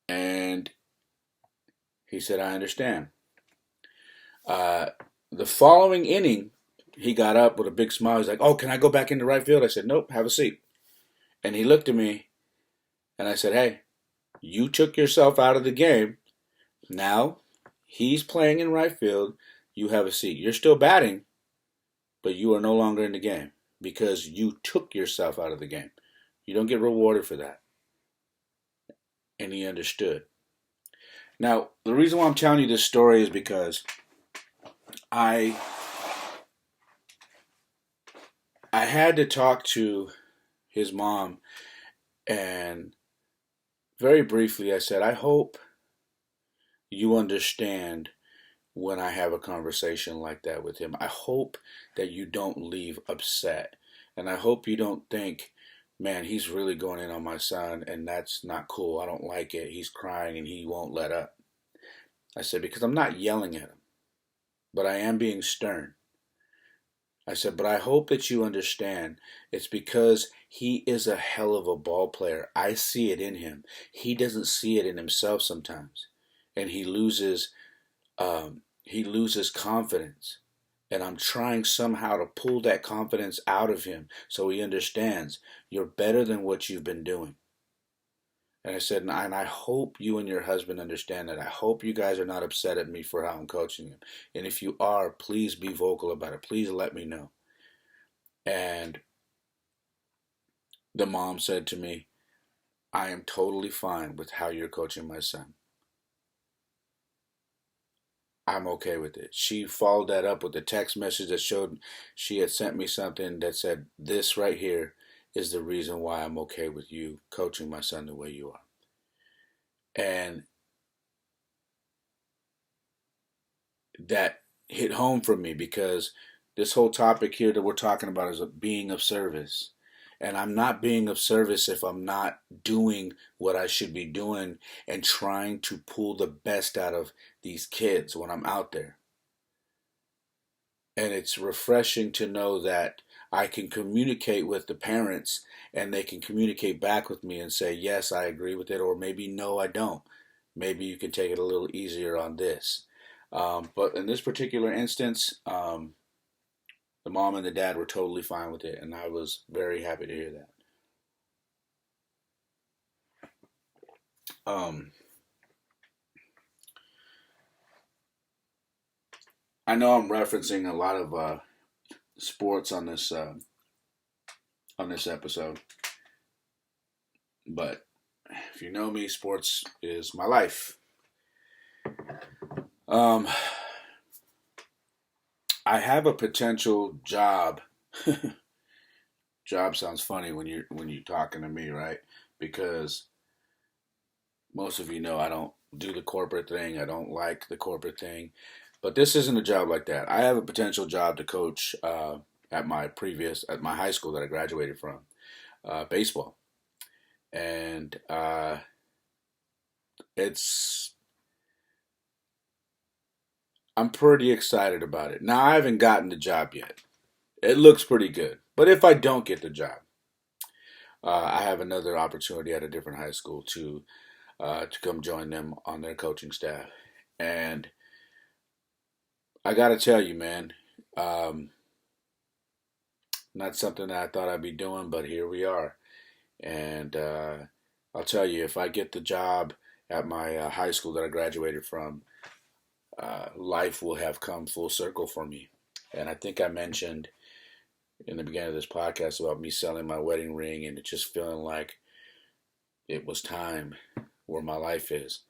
And he said, I understand. Uh, the following inning, he got up with a big smile. He's like, oh, can I go back into right field? I said, nope, have a seat. And he looked at me and I said, hey, you took yourself out of the game. Now he's playing in right field. You have a seat. You're still batting, but you are no longer in the game because you took yourself out of the game. You don't get rewarded for that. And he understood. Now, the reason why I'm telling you this story is because I had to talk to his mom, and very briefly I said, I hope you understand when I have a conversation like that with him. I hope that you don't leave upset. And I hope you don't think, man, he's really going in on my son and that's not cool. I don't like it. He's crying and he won't let up. I said, because I'm not yelling at him, but I am being stern. I said, but I hope that you understand it's because he is a hell of a ball player. I see it in him. He doesn't see it in himself sometimes. And he loses confidence. And I'm trying somehow to pull that confidence out of him so he understands you're better than what you've been doing. And I said, and I hope you and your husband understand that. I hope you guys are not upset at me for how I'm coaching him. And if you are, please be vocal about it. Please let me know. And the mom said to me, I am totally fine with how you're coaching my son. I'm okay with it. She followed that up with a text message that showed she had sent me something that said, this right here is the reason why I'm okay with you coaching my son the way you are. And that hit home for me because this whole topic here that we're talking about is being of service. And I'm not being of service if I'm not doing what I should be doing and trying to pull the best out of these kids when I'm out there. And it's refreshing to know that I can communicate with the parents and they can communicate back with me and say, yes, I agree with it, or maybe no, I don't. Maybe you can take it a little easier on this. But in this particular instance, the mom and the dad were totally fine with it, and I was very happy to hear that. Um, I know I'm referencing a lot of sports on this episode, but if you know me, sports is my life. Um, I have a potential job. Job sounds funny when you're talking to me, right? Because most of you know I don't do the corporate thing. I don't like the corporate thing. But this isn't a job like that. I have a potential job to coach at my high school that I graduated from, baseball, and it's I'm pretty excited about it. Now I haven't gotten the job yet. It looks pretty good, but if I don't get the job, I have another opportunity at a different high school to come join them on their coaching staff, and I got to tell you, man. Um, Not something that I thought I'd be doing, but here we are. And I'll tell you, if I get the job at my high school that I graduated from, life will have come full circle for me. And I think I mentioned in the beginning of this podcast about me selling my wedding ring and it just feeling like it was time where my life is.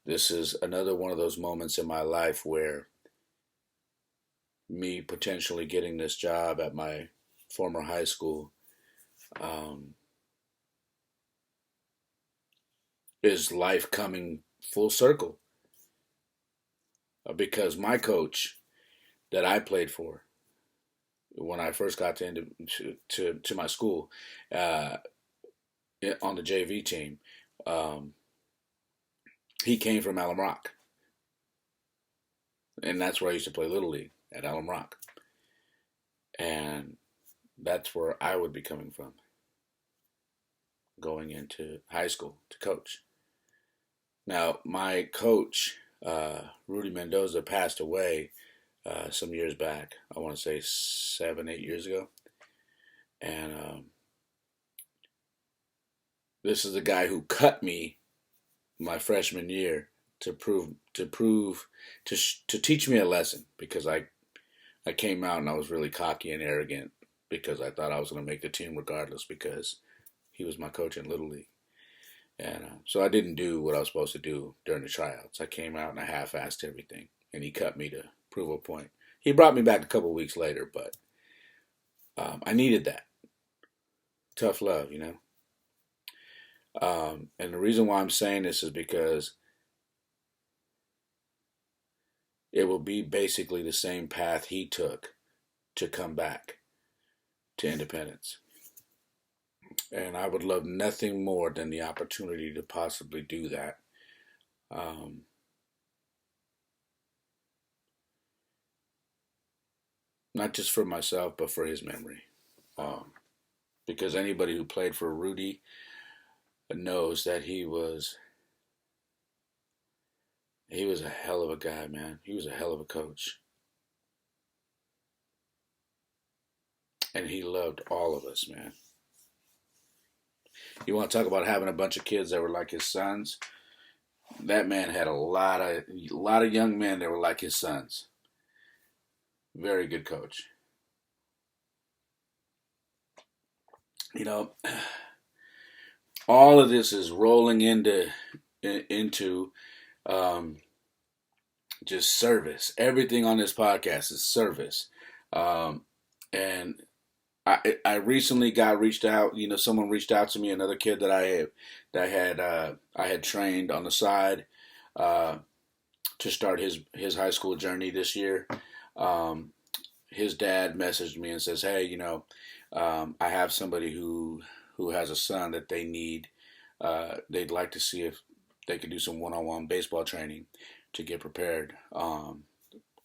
This is another one of those moments in my life where me potentially getting this job at my former high school um, is life coming full circle because my coach that I played for when I first got to my school uh, on the JV team, um, he came from Alum Rock, and that's where I used to play Little League at Alum Rock, and that's where I would be coming from, going into high school to coach. Now, my coach, Rudy Mendoza, passed away some years back. I want to say 7, 8 years ago. And this is the guy who cut me my freshman year to teach me a lesson because I came out and I was really cocky and arrogant because I thought I was going to make the team regardless because he was my coach in Little League. And so I didn't do what I was supposed to do during the tryouts. I came out and I half-assed everything, and he cut me to prove a point. He brought me back a couple of weeks later, but I needed that. Tough love, you know. And the reason why I'm saying this is because it will be basically the same path he took to come back to independence. And I would love nothing more than the opportunity to possibly do that. Um, Not just for myself, but for his memory. Um, because anybody who played for Rudy knows that he was a hell of a guy, man. He was a hell of a coach. And he loved all of us, man. You want to talk about having a bunch of kids that were like his sons? That man had a lot of young men that were like his sons. Very good coach. You know, all of this is rolling into um, just service. Everything on this podcast is service. Um, and I recently got reached out. You know, someone reached out to me. Another kid I had trained on the side uh, to start his high school journey this year. Um, his dad messaged me and says, "Hey, I have somebody who has a son that they need. They'd like to see if they could do some one-on-one baseball training to get prepared on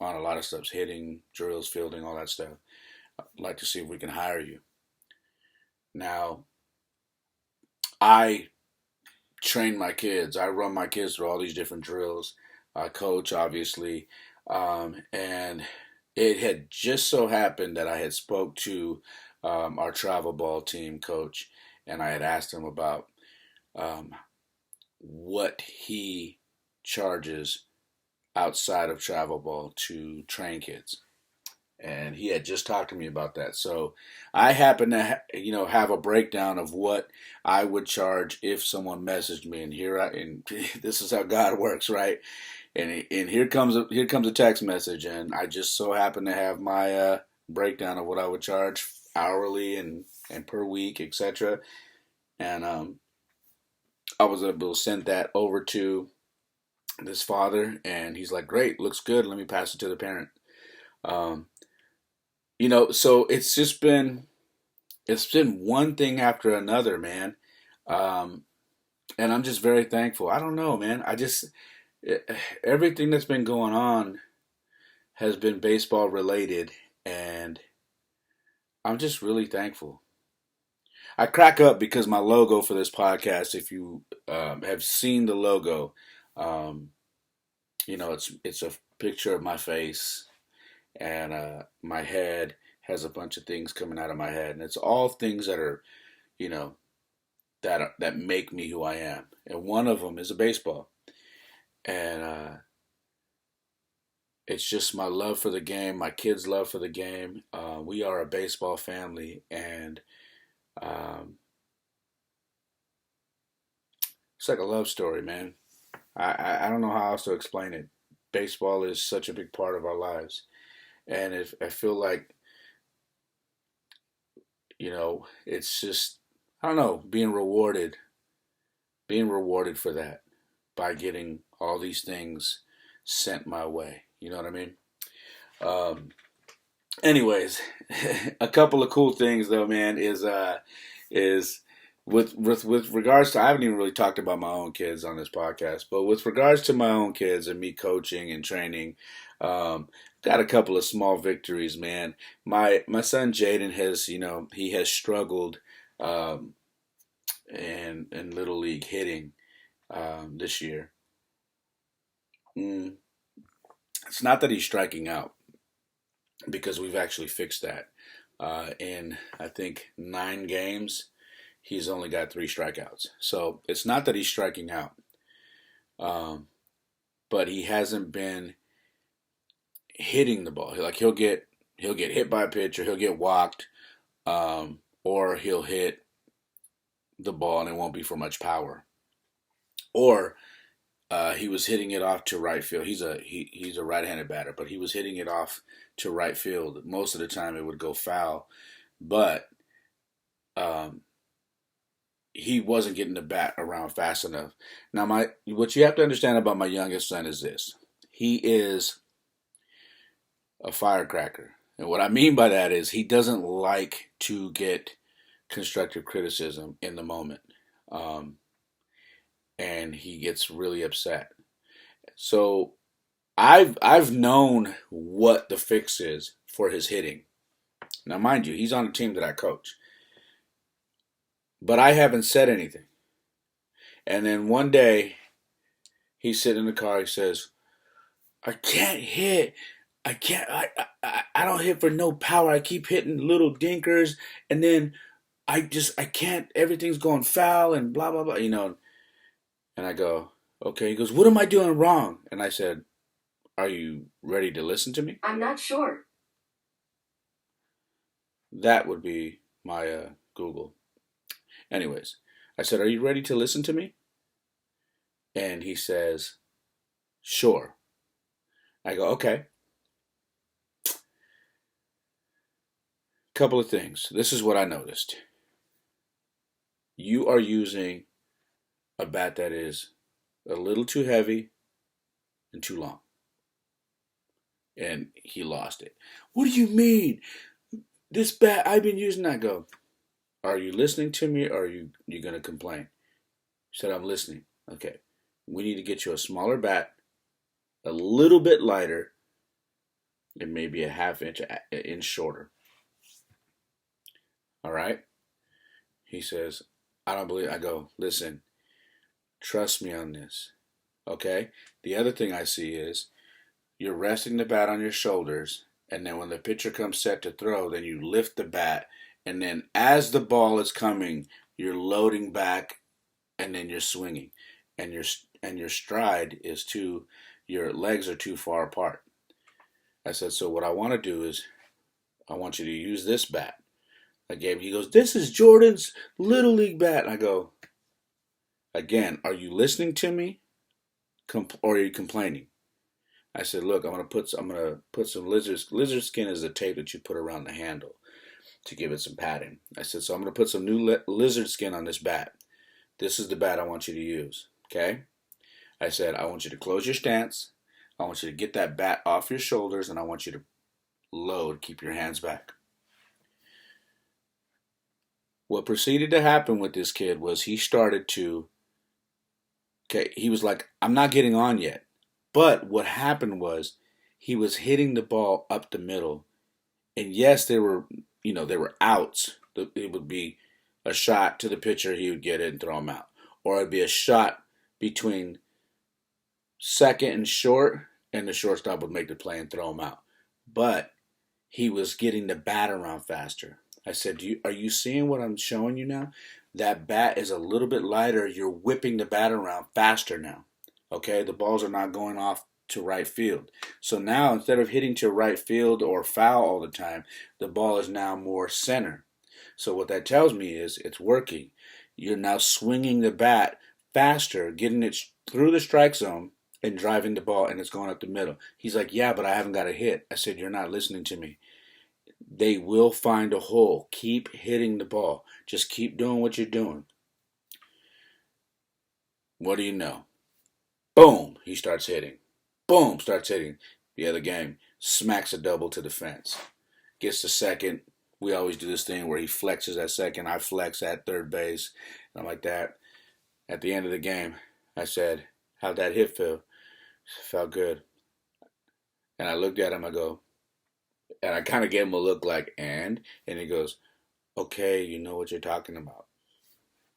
a lot of stuff, hitting, drills, fielding, all that stuff." I'd like to see if we can hire you. Now, I train my kids. I run my kids through all these different drills. I coach, obviously, and it had just so happened that I had spoke to our travel ball team coach, and I had asked him about um, what he charges outside of travel ball to train kids, and he had just talked to me about that. So I happen to have a breakdown of what I would charge if someone messaged me, and this is how God works, right? And here comes a text message, and I just so happen to have my breakdown of what I would charge hourly and per week, etc. And I was able to send that over to this father, and he's like, "Great, looks good. Let me pass it to the parent." Um, so it's been one thing after another, man. Um, and I'm just very thankful. I don't know, man. It, everything that's been going on has been baseball related, and I'm just really thankful. I crack up because my logo for this podcast, if you have seen the logo, um, it's a picture of my face, and my head has a bunch of things coming out of my head, and it's all things that are, you know, that make me who I am, and one of them is a baseball, and it's just my love for the game, my kids' love for the game. We are a baseball family, and um, it's like a love story, man. I don't know how else to explain it. Baseball is such a big part of our lives, and if I feel like it's just, I don't know, being rewarded for that by getting all these things sent my way. You know what I mean? Um, Anyways, a couple of cool things though, man, is with regards to, I haven't even really talked about my own kids on this podcast, but with regards to my own kids and me coaching and training, got a couple of small victories, man. My son Jaden has, he has struggled um, in little league hitting this year. Mm, it's not that he's striking out, because we've actually fixed that. In I think 9 games, he's only got 3 strikeouts. So it's not that he's striking out, um, but he hasn't been hitting the ball. Like he'll get hit by a pitch, or he'll get walked, or he'll hit the ball and it won't be for much power. Or he was hitting it off to right field. He's a right-handed batter, but he was hitting it off to right field. Most of the time, it would go foul, but um, he wasn't getting the bat around fast enough. Now, what you have to understand about my youngest son is this: he is a firecracker, and what I mean by that is he doesn't like to get constructive criticism in the moment, um, and he gets really upset. So I've known what the fix is for his hitting. Now, mind you, he's on a team that I coach, but I haven't said anything. And then one day, he's sitting in the car. He says, "I can't hit. I can't. I don't hit for no power. I keep hitting little dinkers, and then I can't. Everything's going foul and blah blah blah. And I go, okay. He goes, "What am I doing wrong?" And I said, "Are you ready to listen to me?" I'm not sure. That would be my Google. Anyways, I said, "Are you ready to listen to me?" And he says, "Sure." I go, "Okay." Couple of things. This is what I noticed. You are using a bat that is a little too heavy and too long. And he lost it. "What do you mean? This bat I've been using." I go, "Are you listening to me, or are you going to complain?" He said, "I'm listening." Okay. We need to get you a smaller bat, a little bit lighter, and maybe a half inch shorter. right? He says, I don't believe. I go, listen, trust me on this. Okay? The other thing I see is you're resting the bat on your shoulders, and then when the pitcher comes set to throw, then you lift the bat, and then as the ball is coming, you're loading back, and then you're swinging, and your stride is too, your legs are too far apart. I said, so what I want to do is I want you to use this bat. I gave. He goes, this is Jordan's little league bat. And I go, again, are you listening to me, or are you complaining? I said, look, I'm gonna put some lizard skin is the tape that you put around the handle to give it some padding. I said, so I'm gonna put some new lizard skin on this bat. This is the bat I want you to use. Okay? I said, I want you to close your stance. I want you to get that bat off your shoulders, and I want you to load. Keep your hands back. What proceeded to happen with this kid was he started to, okay, he was like, I'm not getting on yet. But what happened was he was hitting the ball up the middle. And yes, there were, there were outs. It would be a shot to the pitcher, he would get it and throw him out. Or it'd be a shot between second and short, and the shortstop would make the play and throw him out. But he was getting the bat around faster. I said, are you seeing what I'm showing you now? That bat is a little bit lighter. You're whipping the bat around faster now. Okay, the balls are not going off to right field. So now instead of hitting to right field or foul all the time, the ball is now more center. So what that tells me is it's working. You're now swinging the bat faster, getting it through the strike zone and driving the ball, and it's going up the middle. He's like, yeah, but I haven't got a hit. I said, you're not listening to me. They will find a hole. Keep hitting the ball. Just keep doing what you're doing. What do you know? Boom, he starts hitting. Boom, starts hitting. The other game, smacks a double to the fence. Gets to second. We always do this thing where he flexes at second. I flex at third base. And I'm like that. At the end of the game, I said, how'd that hit feel? Felt good. And I looked at him, I go, and I kind of gave him a look like, and he goes, okay, you know what you're talking about.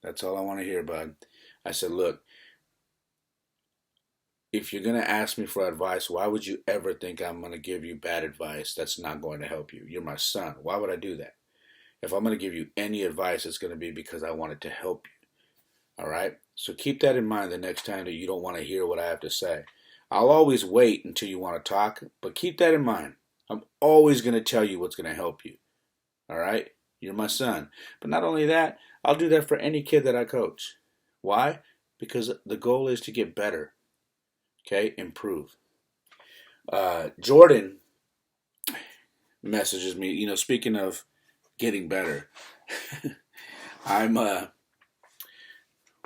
That's all I want to hear, bud. I said, look, if you're going to ask me for advice, why would you ever think I'm going to give you bad advice that's not going to help you? You're my son. Why would I do that? If I'm going to give you any advice, it's going to be because I want it to help you. All right? So keep that in mind the next time that you don't want to hear what I have to say. I'll always wait until you want to talk, but keep that in mind. I'm always going to tell you what's going to help you. All right? You're my son. But not only that, I'll do that for any kid that I coach. Why? Because the goal is to get better. Okay? Improve. Jordan messages me, speaking of getting better.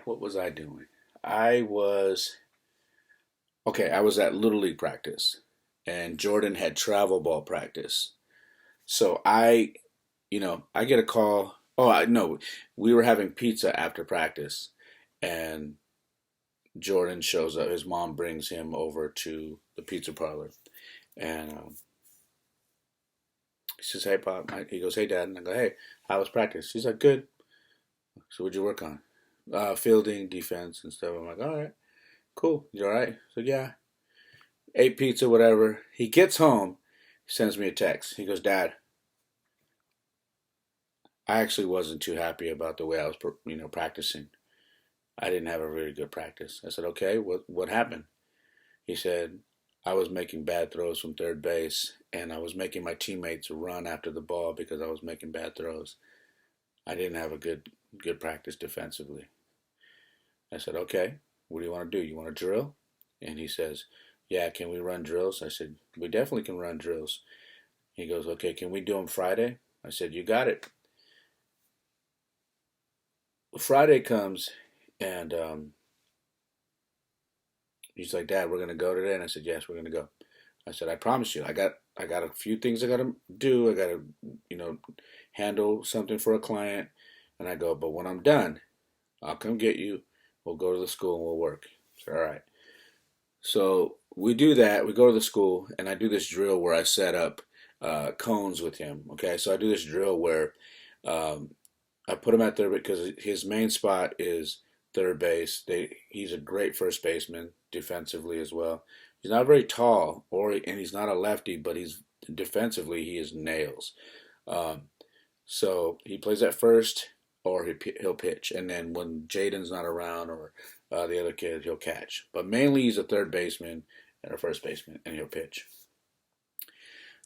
What was I doing? I was at Little League practice, and Jordan had travel ball practice. So I get a call. Oh, no, we were having pizza after practice, and Jordan shows up. His mom brings him over to the pizza parlor, and he says, "Hey, Pop." He goes, "Hey, Dad," and I go, "Hey, how was practice?" He's like, "Good." So what'd you work on? Fielding, defense, and stuff. I'm like, "All right, cool. You all right?" So yeah, ate pizza, whatever. He gets home, he sends me a text. He goes, "Dad, I actually wasn't too happy about the way I was, practicing. I didn't have a really good practice." I said, "Okay, what happened?" He said, "I was making bad throws from third base, and I was making my teammates run after the ball because I was making bad throws. I didn't have a good practice defensively." I said, "Okay, what do you want to do? You want to drill?" And he says, "Yeah, can we run drills?" I said, "We definitely can run drills." He goes, "Okay, can we do them Friday?" I said, "You got it." Friday comes, and he's like, "Dad, we're gonna go today." And I said, "Yes, we're gonna go." I said, "I promise you, I got a few things I gotta do. I gotta, handle something for a client." And I go, "But when I'm done, I'll come get you. We'll go to the school and we'll work." I said, "All right." So we do that. We go to the school, and I do this drill where I set up cones with him. Okay, so I do this drill where Um, I put him at third because his main spot is third base. He's a great first baseman defensively as well. He's not very tall, and he's not a lefty, but he's defensively he is nails. Um, so he plays at first, or he'll pitch, and then when Jaden's not around or the other kid, he'll catch. But mainly he's a third baseman and a first baseman, and he'll pitch.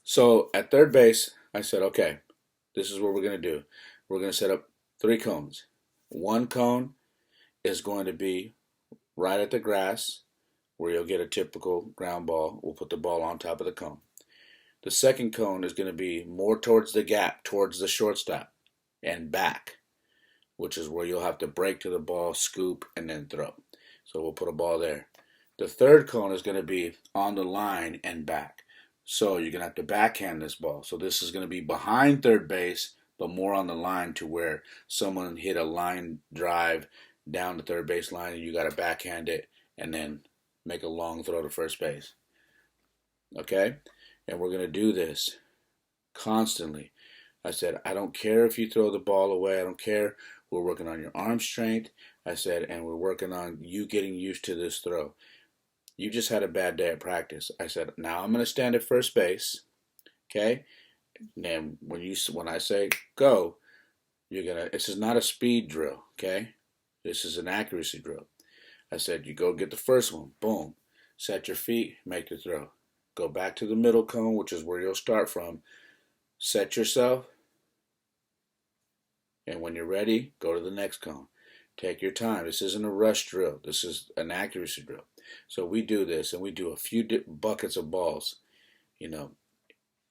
So at third base, I said, okay, this is what we're gonna do. We're gonna set up 3 cones. One cone is going to be right at the grass, where you'll get a typical ground ball. We'll put the ball on top of the cone. The second cone is going to be more towards the gap, towards the shortstop, and back, which is where you'll have to break to the ball, scoop, and then throw. So we'll put a ball there. The third cone is going to be on the line and back. So you're going to have to backhand this ball. So this is going to be behind third base, but more on the line to where someone hit a line drive down the third base line and you got to backhand it and then make a long throw to first base. Okay? And we're going to do this constantly. I said, I don't care if you throw the ball away. I don't care. We're working on your arm strength. I said, and we're working on you getting used to this throw. You just had a bad day at practice. I said, now I'm going to stand at first base. Okay? And then when I say go, this is not a speed drill. Okay? This is an accuracy drill. I said, you go get the first one. Boom. Set your feet. Make the throw. Go back to the middle cone, which is where you'll start from. Set yourself. And when you're ready, go to the next cone. Take your time. This isn't a rush drill. This is an accuracy drill. So we do this, and we do a few buckets of balls,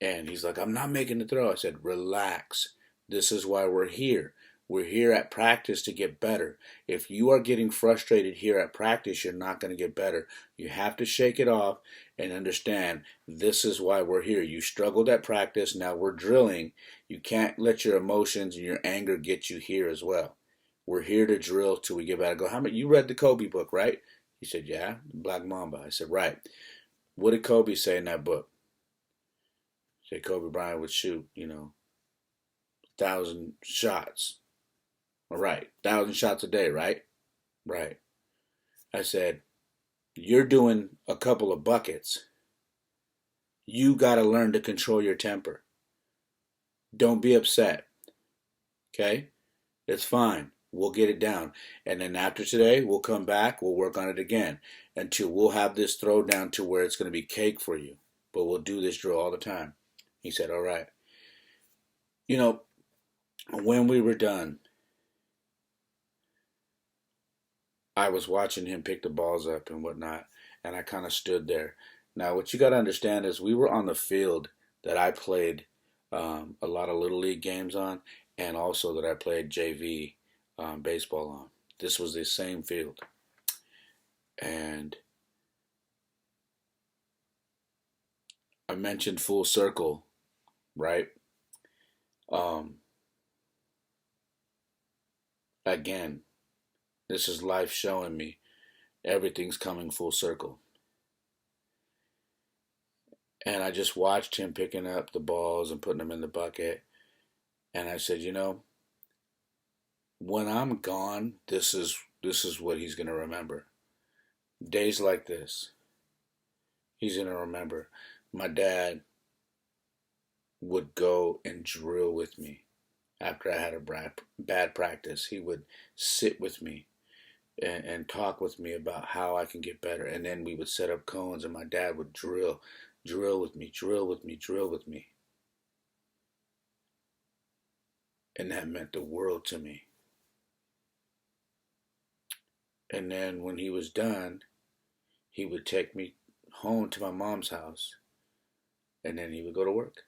And he's like, I'm not making the throw. I said, relax. This is why we're here. We're here at practice to get better. If you are getting frustrated here at practice, you're not going to get better. You have to shake it off and understand this is why we're here. You struggled at practice. Now we're drilling. You can't let your emotions and your anger get you here as well. We're here to drill till we get better. I go, you read the Kobe book, right? He said, yeah, Black Mamba. I said, right. What did Kobe say in that book? He said Kobe Bryant would shoot, 1,000 shots. All right, 1,000 shots a day, right? Right. I said, you're doing a couple of buckets. You got to learn to control your temper. Don't be upset. Okay? It's fine. We'll get it down. And then after today, we'll come back. We'll work on it again until we'll have this throw down to where it's going to be cake for you. But we'll do this drill all the time. He said, all right. When we were done, I was watching him pick the balls up and whatnot, and I kind of stood there. Now, what you got to understand is we were on the field that I played a lot of Little League games on, and also that I played JV baseball on. This was the same field. And I mentioned full circle, right? Again, this is life showing me everything's coming full circle. And I just watched him picking up the balls and putting them in the bucket. And I said, when I'm gone, this is what he's going to remember. Days like this, he's going to remember. My dad would go and drill with me after I had a bad practice. He would sit with me and talk with me about how I can get better. And then we would set up cones and my dad would drill with me. And that meant the world to me. And then when he was done, he would take me home to my mom's house. And then he would go to work.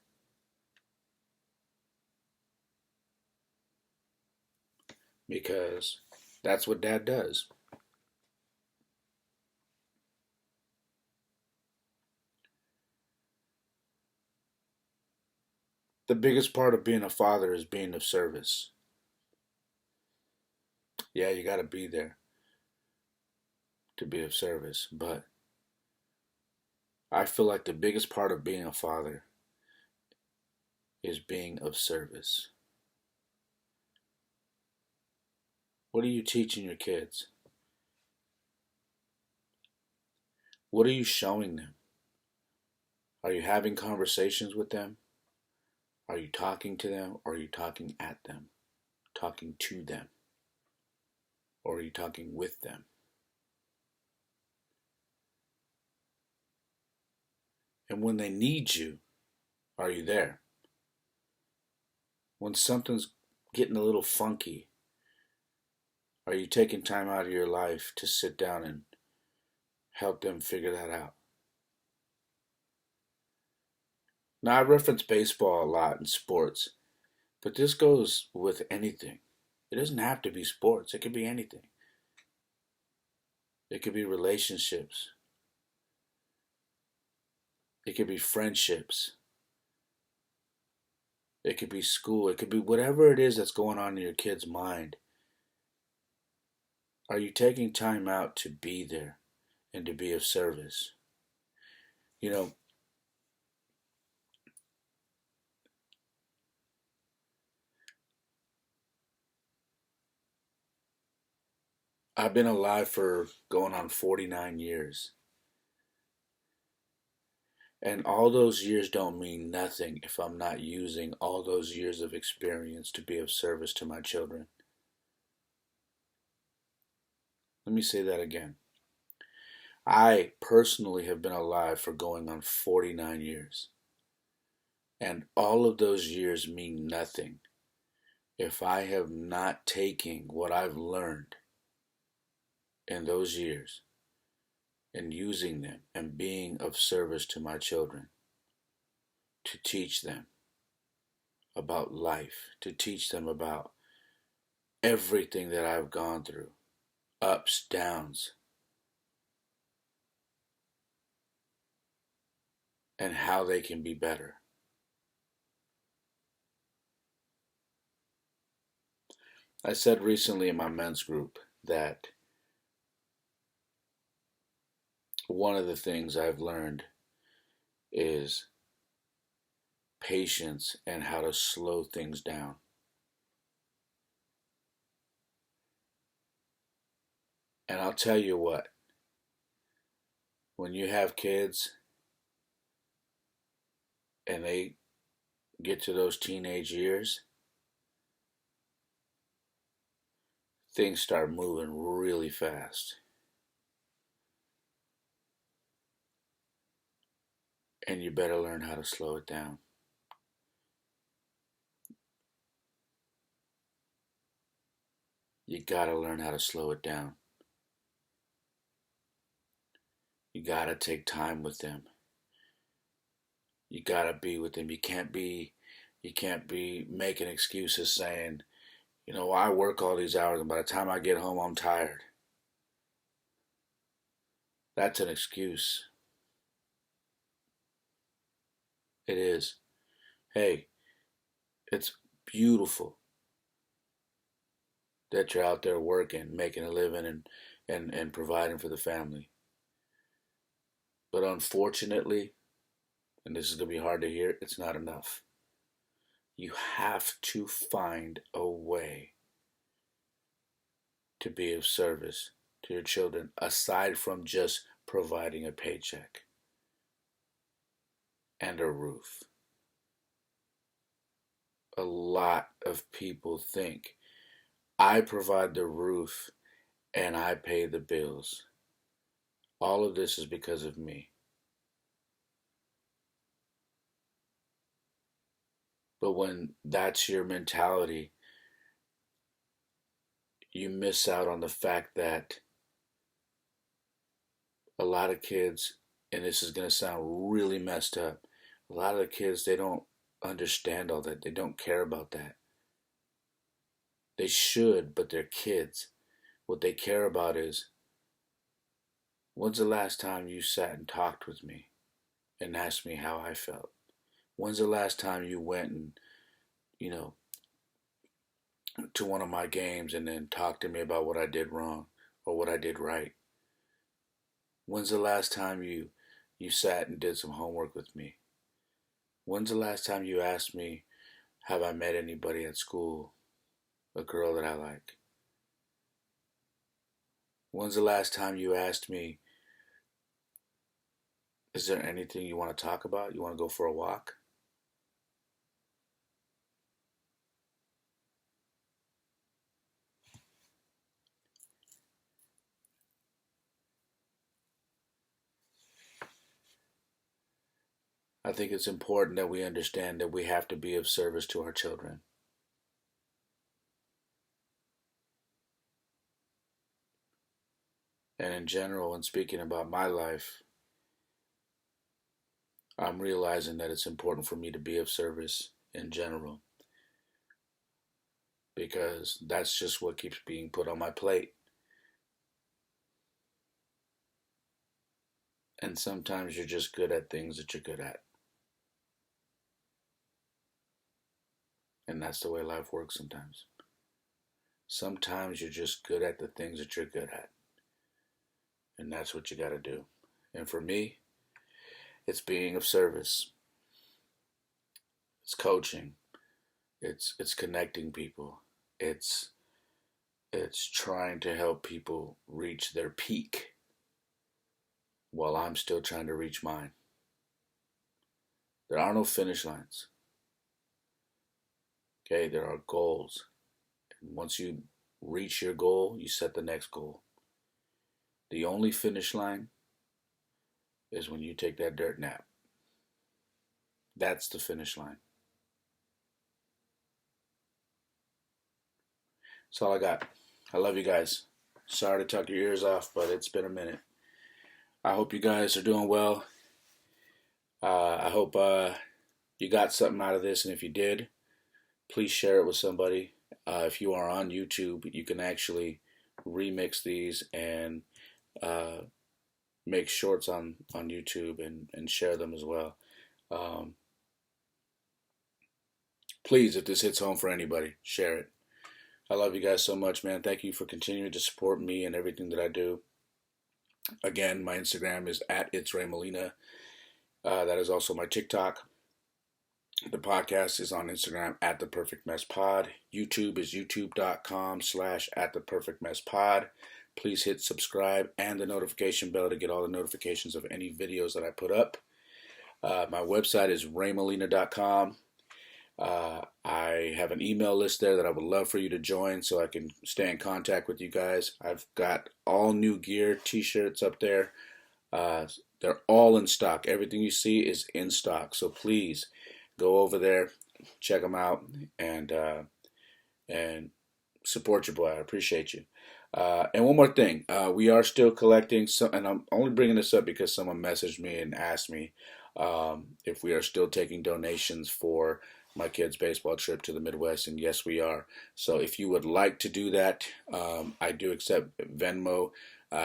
Because that's what Dad does. The biggest part of being a father is being of service. Yeah, you got to be there to be of service. But I feel like the biggest part of being a father is being of service. What are you teaching your kids? What are you showing them? Are you having conversations with them? Are you talking to them, or are you talking at them? Talking to them? Or are you talking with them? And when they need you, are you there? When something's getting a little funky, are you taking time out of your life to sit down and help them figure that out? Now, I reference baseball a lot in sports, but this goes with anything. It doesn't have to be sports, it could be anything. It could be relationships, it could be friendships, it could be school, it could be whatever it is that's going on in your kid's mind. Are you taking time out to be there and to be of service? You know, I've been alive for going on 49 years. And all those years don't mean nothing if I'm not using all those years of experience to be of service to my children. Let me say that again. I personally have been alive for going on 49 years. And all of those years mean nothing if I have not taken what I've learned in those years and using them and being of service to my children, to teach them about life, to teach them about everything that I've gone through, ups, downs, and how they can be better. I said recently in my men's group that one of the things I've learned is patience and how to slow things down. And I'll tell you what, when you have kids and they get to those teenage years, things start moving really fast. And you better learn how to slow it down. You gotta learn how to slow it down. You gotta take time with them. You gotta be with them. You can't be making excuses saying, I work all these hours and by the time I get home I'm tired. That's an excuse. It is. Hey, it's beautiful that you're out there working, making a living and providing for the family. But unfortunately, and this is gonna be hard to hear, it's not enough. You have to find a way to be of service to your children aside from just providing a paycheck and a roof. A lot of people think I provide the roof and I pay the bills. All of this is because of me. But when that's your mentality, you miss out on the fact that a lot of kids, and this is going to sound really messed up, a lot of the kids, they don't understand all that. They don't care about that. They should, but they're kids. What they care about is, when's the last time you sat and talked with me and asked me how I felt? When's the last time you went and, you know, to one of my games and then talked to me about what I did wrong or what I did right? When's the last time you sat and did some homework with me? When's the last time you asked me, have I met anybody at school, a girl that I like? When's the last time you asked me, is there anything you want to talk about? You want to go for a walk? I think it's important that we understand that we have to be of service to our children. And in general, when speaking about my life, I'm realizing that it's important for me to be of service in general because that's just what keeps being put on my plate. And sometimes you're just good at things that you're good at. And that's the way life works sometimes. Sometimes you're just good at the things that you're good at. And that's what you got to do. And for me, it's being of service. It's coaching. It's connecting people. It's trying to help people reach their peak while I'm still trying to reach mine. There are no finish lines. Okay, there are goals. And once you reach your goal, you set the next goal. The only finish line is when you take that dirt nap. That's the finish line. That's all I got. I love you guys. Sorry to tuck your ears off, but it's been a minute. I hope you guys are doing well. I hope you got something out of this, and if you did, please share it with somebody. If you are on YouTube, you can actually remix these and make shorts on YouTube and share them as well. Please, if this hits home for anybody, share it. I love you guys so much, man. Thank you for continuing to support me and everything that I do. Again, my Instagram is at It's Ray Molina. That is also my TikTok. The podcast is on Instagram at The Perfect Mess Pod. YouTube is youtube.com/at The Perfect Mess Pod. Please hit subscribe and the notification bell to get all the notifications of any videos that I put up. My website is raymolina.com. I have an email list there that I would love for you to join so I can stay in contact with you guys. I've got all new gear, t-shirts up there. They're all in stock. Everything you see is in stock. So please go over there, check them out, and support your boy. I appreciate you. And one more thing, we are still collecting some, and I'm only bringing this up because someone messaged me and asked me if we are still taking donations for my kids' baseball trip to the Midwest, and yes, we are. So if you would like to do that, I do accept Venmo,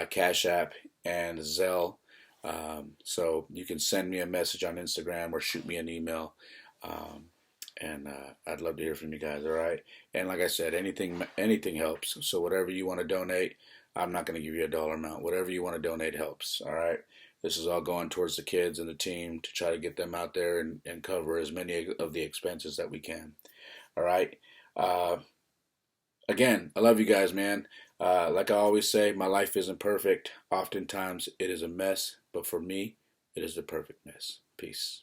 Cash App, and Zelle. So you can send me a message on Instagram or shoot me an email. And I'd love to hear from you guys, all right? And like I said, anything helps. So whatever you want to donate, I'm not going to give you a dollar amount. Whatever you want to donate helps, all right? This is all going towards the kids and the team to try to get them out there and cover as many of the expenses that we can, all right? Again, I love you guys, man. Like I always say, my life isn't perfect. Oftentimes, it is a mess. But for me, it is the perfect mess. Peace.